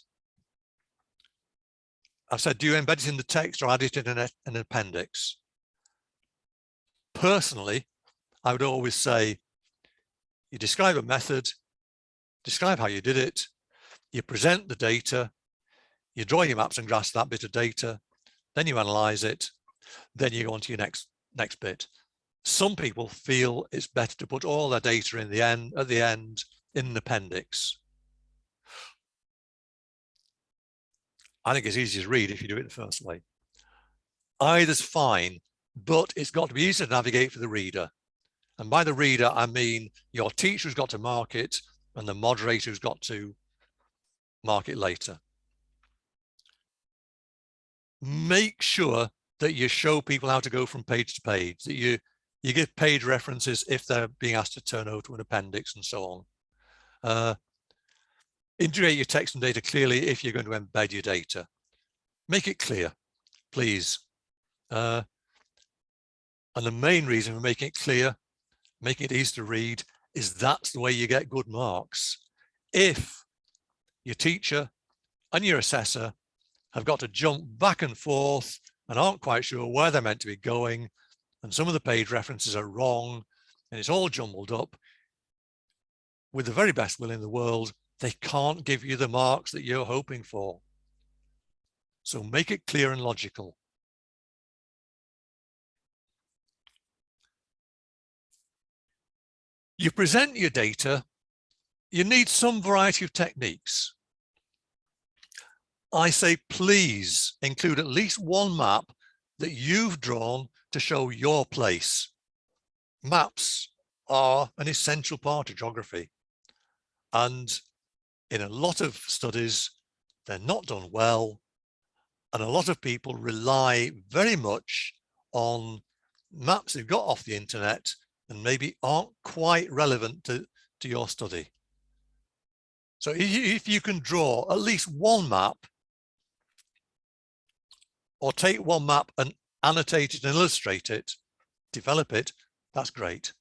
I've said, do you embed it in the text or add it in an appendix? Personally, I would always say, you describe a method, describe how you did it, you present the data, you draw your maps and graphs of that bit of data, then you analyze it, then you go on to your next bit. Some people feel it's better to put all their data at the end in an appendix. I think it's easier to read if you do it the first way. Either's fine, but it's got to be easy to navigate for the reader. And by the reader, I mean your teacher who's got to mark it and the moderator who's got to mark it later. Make sure that you show people how to go from page to page, that you give page references if they're being asked to turn over to an appendix and so on. Integrate your text and data clearly if you're going to embed your data. Make it clear, please. And the main reason for making it clear, making it easy to read, is that's the way you get good marks. If your teacher and your assessor have got to jump back and forth and aren't quite sure where they're meant to be going, and some of the page references are wrong, and it's all jumbled up, with the very best will in the world, they can't give you the marks that you're hoping for. So make it clear and logical. You present your data, you need some variety of techniques. I say, please include at least one map that you've drawn to show your place. Maps are an essential part of geography. And in a lot of studies, they're not done well. And a lot of people rely very much on maps they've got off the internet and maybe aren't quite relevant to your study. So if you can draw at least one map, or take one map and annotate it and illustrate it, develop it, that's great.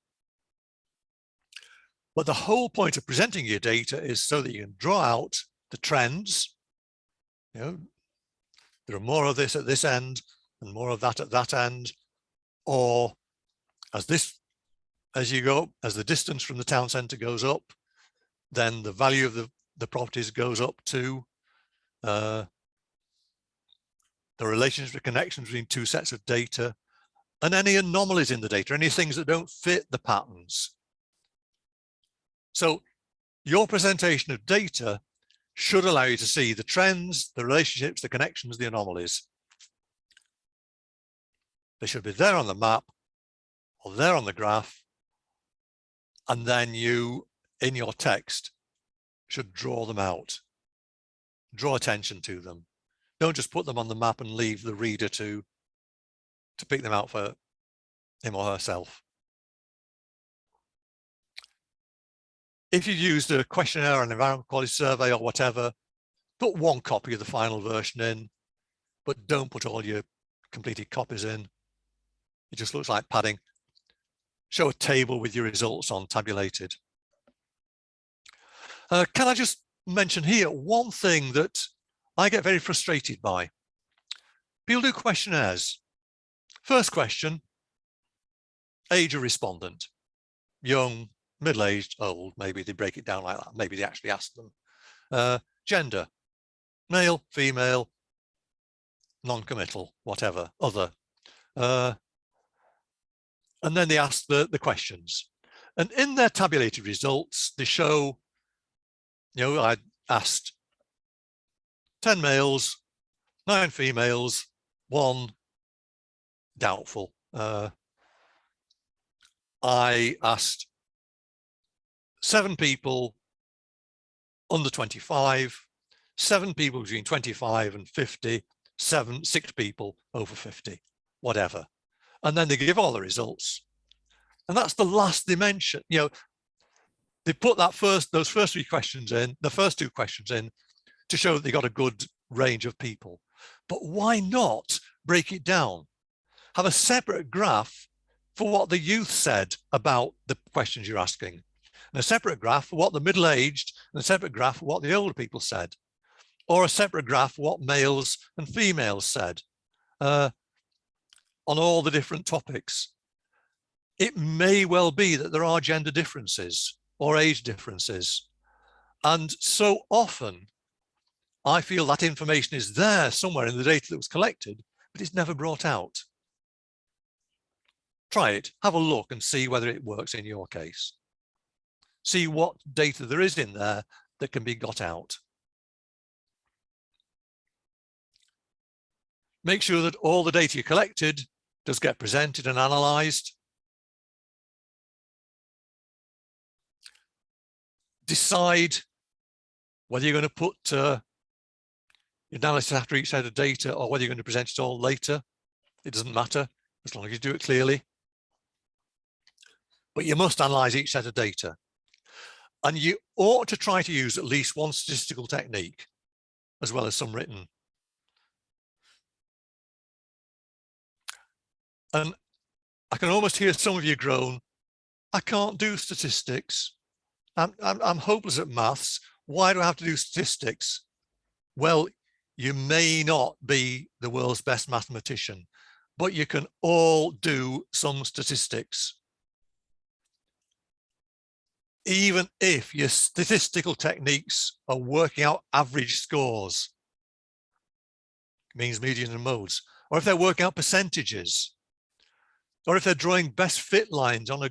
But the whole point of presenting your data is so that you can draw out the trends. You know, there are more of this at this end and more of that at that end, or as the distance from the town centre goes up, then the value of the properties goes up too. The relationship, the connections between 2 sets of data, and any anomalies in the data, any things that don't fit the patterns. So your presentation of data should allow you to see the trends, the relationships, the connections, the anomalies. They should be there on the map or there on the graph. And then you, in your text, should draw them out. Draw attention to them. Don't just put them on the map and leave the reader to pick them out for him or herself. If you've used a questionnaire, an environmental quality survey or whatever, put one copy of the final version in, but don't put all your completed copies in. It just looks like padding. Show a table with your results on tabulated. Can I just mention here one thing that I get very frustrated by? People do questionnaires. First question, age of respondent, young, middle-aged, old, maybe they break it down like that. Maybe they actually ask them. Gender, male, female, non-committal, whatever, other. And then they ask the questions. And in their tabulated results, they show, I asked 10 males, 9 females, 1 doubtful. I asked 7 people under 25, 7 people between 25 and 50, 6 people over 50, whatever. And then they give all the results. And that's the last they mention. They put those first 3 questions in, the first 2 questions in, to show that they got a good range of people. But why not break it down? Have a separate graph for what the youth said about the questions you're asking, and a separate graph for what the middle-aged, and a separate graph for what the older people said, or a separate graph for what males and females said on all the different topics. It may well be that there are gender differences or age differences. And so often, I feel that information is there somewhere in the data that was collected, but it's never brought out. Try it, have a look and see whether it works in your case. See what data there is in there that can be got out. Make sure that all the data you collected does get presented and analysed. Decide whether you're going to put your analysis after each set of data or whether you're going to present it all later. It doesn't matter as long as you do it clearly. But you must analyse each set of data. And you ought to try to use at least one statistical technique as well as some written. And I can almost hear some of you groan, I can't do statistics. I'm hopeless at maths. Why do I have to do statistics? Well, you may not be the world's best mathematician, but you can all do some statistics. Even if your statistical techniques are working out average scores, means, medians and modes, or if they're working out percentages, or if they're drawing best fit lines on a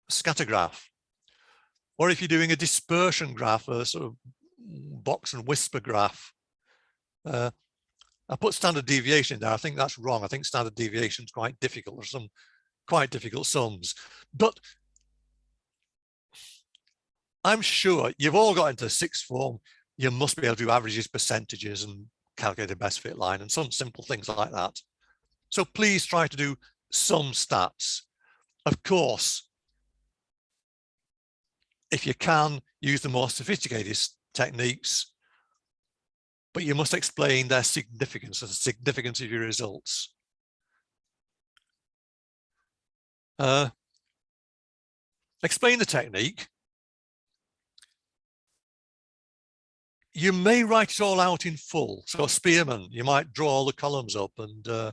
scatter graph, or if you're doing a dispersion graph, a sort of box and whisper graph. I put standard deviation in there. I think that's wrong. I think standard deviation is quite difficult. There's some quite difficult sums. But I'm sure you've all got into the 6th form. You must be able to do averages, percentages, and calculate a best fit line, and some simple things like that. So please try to do some stats. Of course, if you can, use the more sophisticated techniques, but you must explain their significance, the significance of your results. Explain the technique. You may write it all out in full. So Spearman, you might draw all the columns up and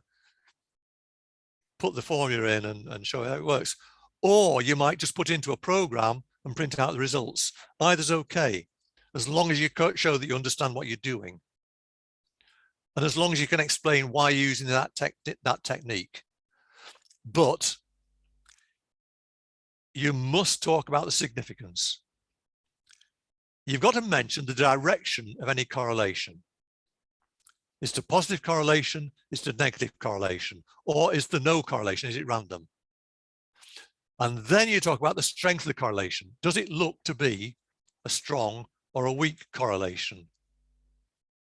put the formula in and show how it works. Or you might just put it into a program and print out the results. Either's okay, as long as you show that you understand what you're doing. And as long as you can explain why you're using that technique. But you must talk about the significance. You've got to mention the direction of any correlation. Is it a positive correlation? Is it a negative correlation? Or is there no correlation? Is it random? And then you talk about the strength of the correlation. Does it look to be a strong or a weak correlation?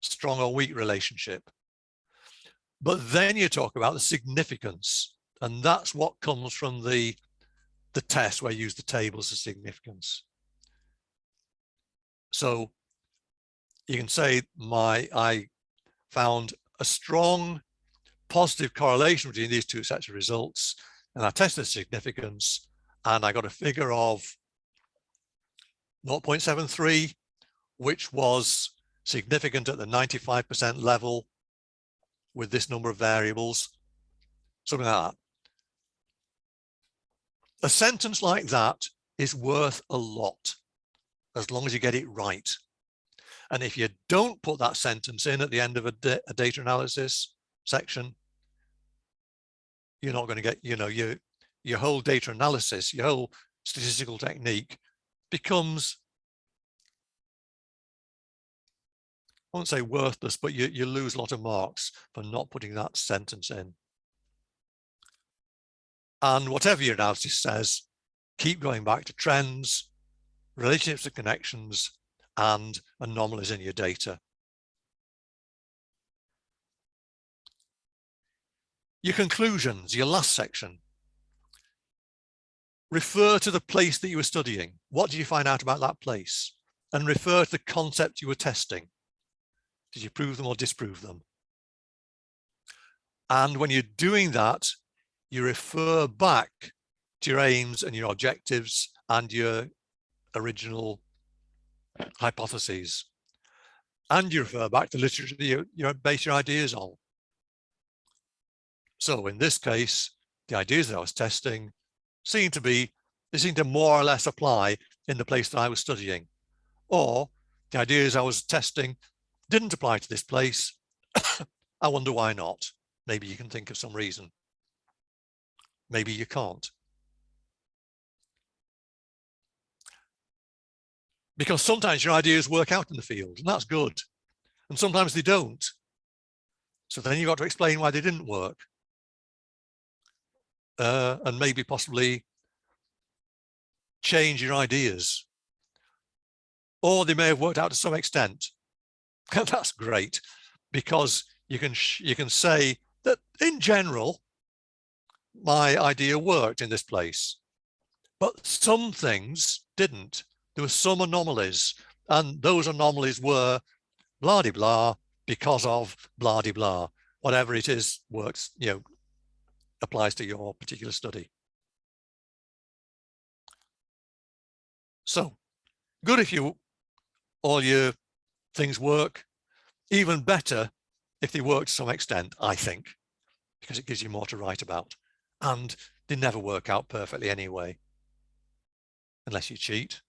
Strong or weak relationship? But then you talk about the significance, and that's what comes from the test where you use the tables of significance. So you can say I found a strong positive correlation between these two sets of results, and I tested the significance, and I got a figure of 0.73, which was significant at the 95% level with this number of variables, something like that. A sentence like that is worth a lot, as long as you get it right. And if you don't put that sentence in at the end of a data analysis section, you're not going to get, your whole data analysis, your whole statistical technique becomes, I won't say worthless, but you lose a lot of marks for not putting that sentence in. And whatever your analysis says, keep going back to trends, relationships and connections, and anomalies in your data. Your conclusions, your last section. Refer to the place that you were studying. What did you find out about that place? And refer to the concept you were testing. Did you prove them or disprove them? And when you're doing that, you refer back to your aims and your objectives and your original hypotheses. And you refer back to literature that you base your ideas on. So in this case, the ideas that I was testing seem to more or less apply in the place that I was studying. Or the ideas I was testing didn't apply to this place. I wonder why not. Maybe you can think of some reason. Maybe you can't. Because sometimes your ideas work out in the field, and that's good. And sometimes they don't. So then you've got to explain why they didn't work. And maybe possibly change your ideas. Or they may have worked out to some extent. That's great, because you can say that in general, my idea worked in this place, but some things didn't. There were some anomalies, and those anomalies were blah de blah because of blah de blah. Whatever it is works, applies to your particular study. So good if all your things work. Even better if they work to some extent, I think, because it gives you more to write about. And they never work out perfectly anyway, unless you cheat.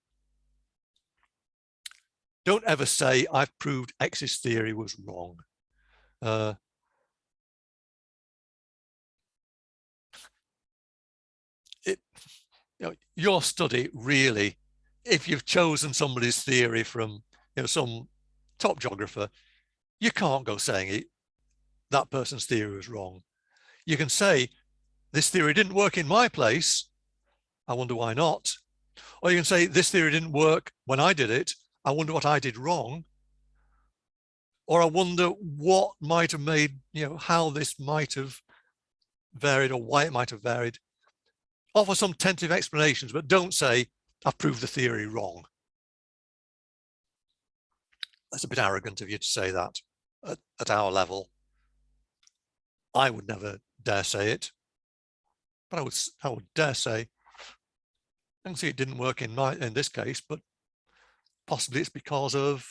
Don't ever say, I've proved X's theory was wrong. Your study really, if you've chosen somebody's theory from some top geographer, you can't go saying that person's theory was wrong. You can say, this theory didn't work in my place. I wonder why not. Or you can say, this theory didn't work when I did it. I wonder what I did wrong. Or I wonder what might have made, how this might have varied or why it might have varied. Offer some tentative explanations, but don't say, I've proved the theory wrong. That's a bit arrogant of you to say that at our level. I would never dare say it, but I would dare say, I can see it didn't work in this case, but possibly it's because of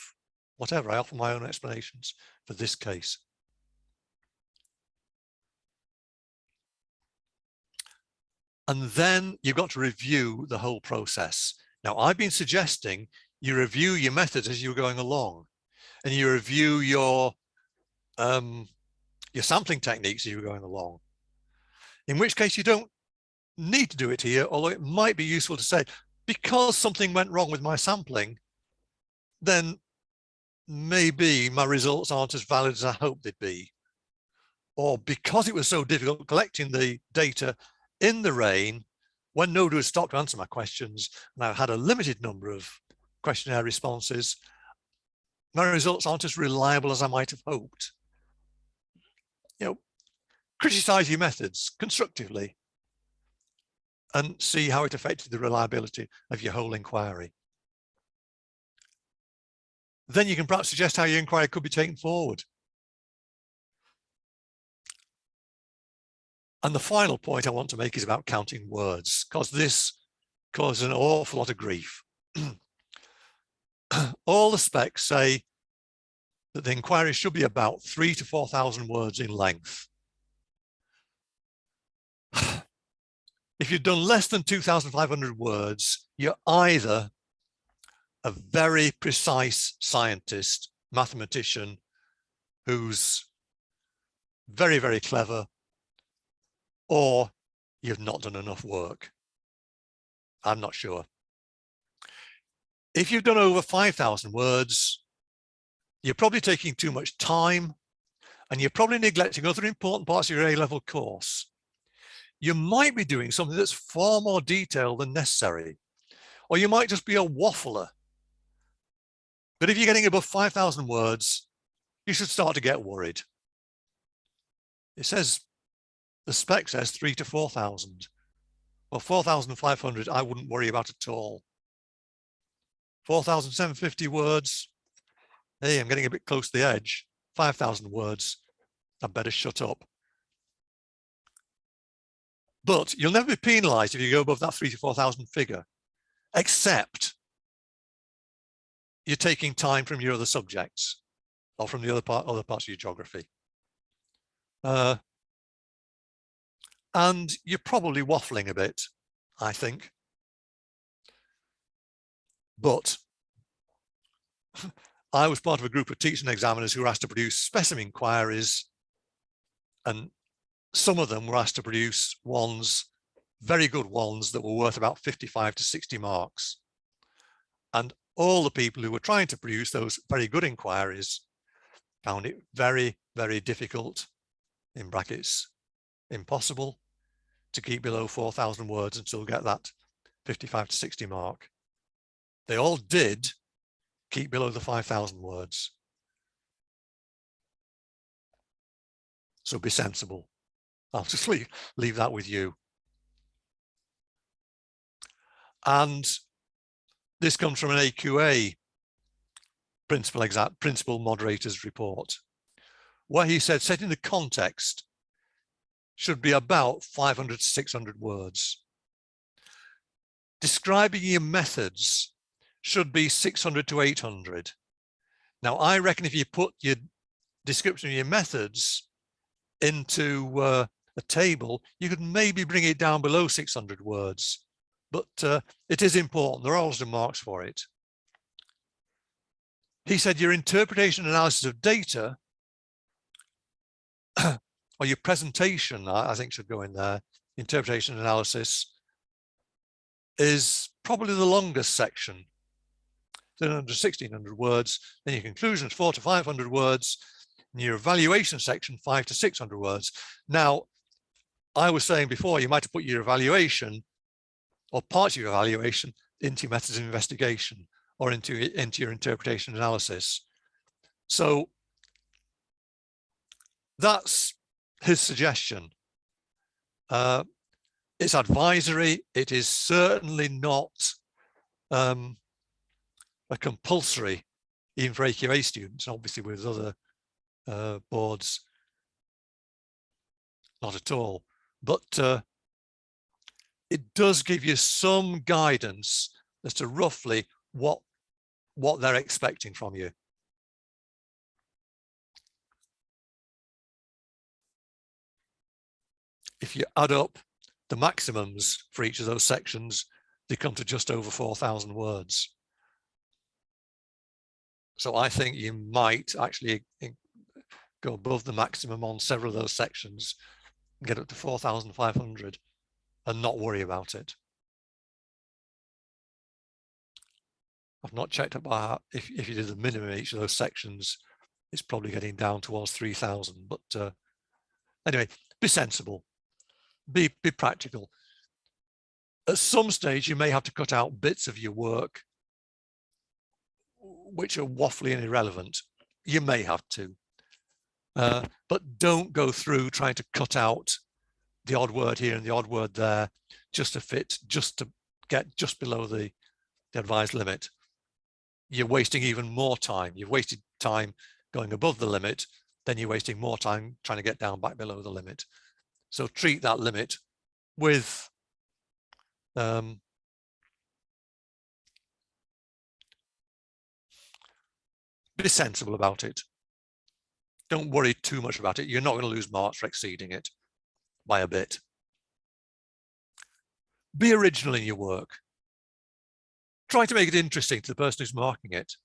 whatever. I offer my own explanations for this case. And then you've got to review the whole process. Now, I've been suggesting you review your methods as you're going along, and you review your sampling techniques as you're going along. In which case you don't need to do it here, although it might be useful to say, because something went wrong with my sampling, then maybe my results aren't as valid as I hoped they'd be. Or because it was so difficult collecting the data in the rain, when nobody would stop to answer my questions, and I had a limited number of questionnaire responses, my results aren't as reliable as I might have hoped. Criticize your methods constructively and see how it affected the reliability of your whole inquiry. Then you can perhaps suggest how your inquiry could be taken forward. And the final point I want to make is about counting words, because this causes an awful lot of grief. All the specs say that the inquiry should be about 3,000 to 4,000 words in length. If you've done less than 2,500 words, you're either a very precise scientist, mathematician, who's very, very clever, or you've not done enough work. I'm not sure. If you've done over 5,000 words, you're probably taking too much time, and you're probably neglecting other important parts of your A-level course. You might be doing something that's far more detailed than necessary, or you might just be a waffler. But if you're getting above 5,000 words, you should start to get worried. It says, the spec says 3,000 to 4,000. Well, 4,500, I wouldn't worry about at all. 4,750 words, hey, I'm getting a bit close to the edge. 5,000 words, I better shut up. But you'll never be penalized if you go above that 3,000 to 4,000 figure, except you're taking time from your other subjects or from the other parts of your geography. And you're probably waffling a bit, I think. But I was part of a group of teaching examiners who were asked to produce specimen inquiries, and some of them were asked to produce ones, very good ones, that were worth about 55 to 60 marks. And all the people who were trying to produce those very good inquiries found it very, very difficult, in brackets, impossible, to keep below 4,000 words and still get that 55 to 60 mark. They all did keep below the 5,000 words. So be sensible. I'll just leave that with you. And this comes from an AQA principal moderator's report, where he said setting the context should be about 500 to 600 words. Describing your methods should be 600 to 800. Now, I reckon if you put your description of your methods into a table, you could maybe bring it down below 600 words, but it is important. There are also marks for it. He said your interpretation and analysis of data, or your presentation, I think should go in there, interpretation and analysis, is probably the longest section, 1,300 to 1,600 words. Then your conclusions, 400 to 500 words, and your evaluation section, 500 to 600 words. Now, I was saying before, you might have put your evaluation or parts of your evaluation into your methods of investigation or into your interpretation analysis. So that's his suggestion. It's advisory. It is certainly not a compulsory, even for AQA students. Obviously with other boards, not at all. But it does give you some guidance as to roughly what they're expecting from you. If you add up the maximums for each of those sections, they come to just over 4,000 words. So I think you might actually go above the maximum on several of those sections and get up to 4,500 and not worry about it. I've not checked about if you did the minimum in each of those sections, it's probably getting down towards 3,000. But anyway, be sensible, be practical. At some stage, you may have to cut out bits of your work which are waffly and irrelevant. You may have to. But don't go through trying to cut out the odd word here and the odd word there just to fit, just to get just below the advised limit. You're wasting even more time. You've wasted time going above the limit, then you're wasting more time trying to get down back below the limit. So treat that limit with be sensible about it. Don't worry too much about it. You're not going to lose marks for exceeding it by a bit. Be original in your work. Try to make it interesting to the person who's marking it.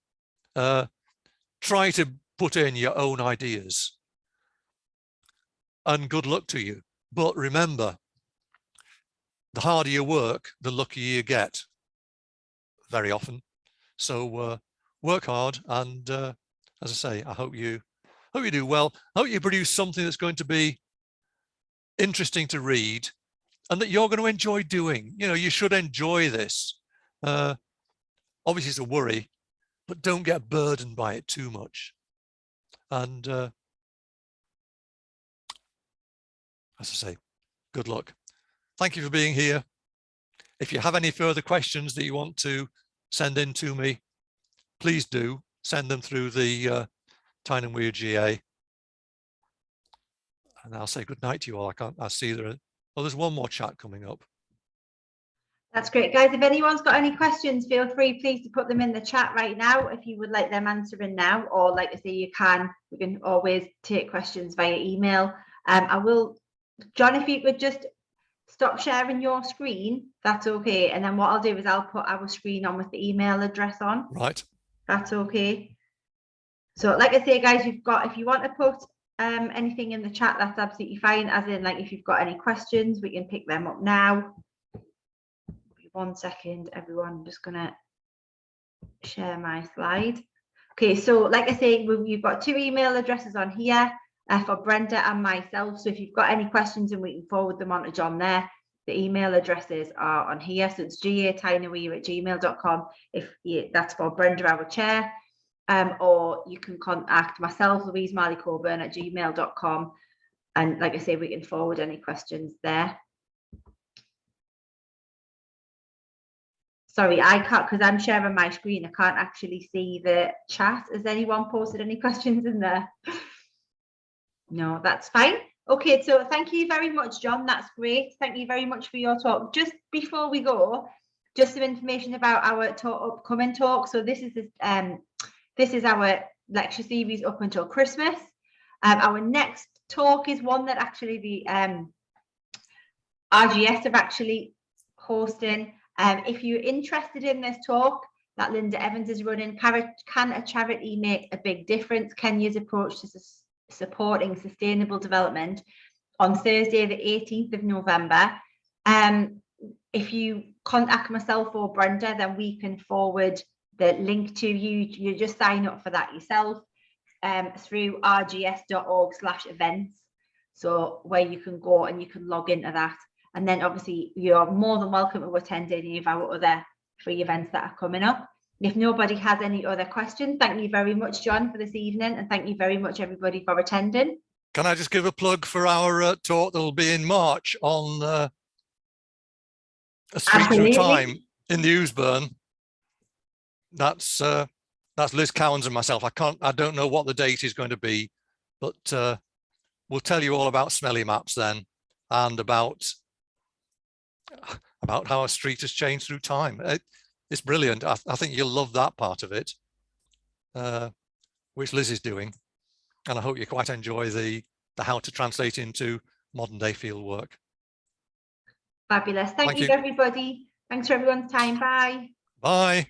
Try to put in your own ideas. And good luck to you. But remember, the harder you work, the luckier you get very often. So work hard, and as I say, I hope you do well. I hope you produce something that's going to be interesting to read and that you're going to enjoy doing. You know, you should enjoy this. Obviously it's a worry, but don't get burdened by it too much. And as I say, good luck. Thank you for being here. If you have any further questions that you want to send in to me, please do send them through the Tyne and Weir GA. And I'll say good night to you all. I see there's one more chat coming up. That's great, guys. If anyone's got any questions, feel free, please, to put them in the chat right now if you would like them answering now, or like I say, we can always take questions via email. I will, John, if you could just stop sharing your screen, that's okay. And then what I'll do is I'll put our screen on with the email address on. Right. That's okay. So like I say, guys, if you want to put anything in the chat, that's absolutely fine. As in, like, if you've got any questions, we can pick them up now. 1 second, everyone. I'm just gonna share my slide. Okay, so like I say, you've got 2 email addresses on here for Brenda and myself. So if you've got any questions, and we can forward them on to John there, the email addresses are on here. So it's gatyneweir@gmail.com that's for Brenda, our chair, or you can contact myself, Louise Marley Coburn, at gmail.com, and like I say, we can forward any questions there. Sorry, I can't, because I'm sharing my screen, I can't actually see the chat. Has anyone posted any questions in there? No, that's fine. Okay, so thank you very much, John. That's great. Thank you very much for your talk. Just before we go, just some information about our upcoming talk. So this is our lecture series up until Christmas. Our next talk is one that actually the RGS have actually hosting. If you're interested in this talk that Linda Evans is running, can a charity make a big difference? Kenya's approach to supporting sustainable development, on Thursday, the 18th of November. If you contact myself or Brenda, then we can forward the link to you. You just sign up for that yourself through rgs.org/events. So where you can go and you can log into that. And then obviously you're more than welcome to attend any of our other free events that are coming up. If nobody has any other questions, thank you very much, John, for this evening. And thank you very much, everybody, for attending. Can I just give a plug for our talk that will be in March on A Street Through Time in the Ousburn? That's Liz Cowans and myself. I don't know what the date is going to be, but we'll tell you all about smelly maps then, and about how a street has changed through time. It's brilliant. I think you'll love that part of it, which Liz is doing. And I hope you quite enjoy the how to translate into modern day field work. Fabulous. Thank you, everybody. Thanks for everyone's time. Bye. Bye.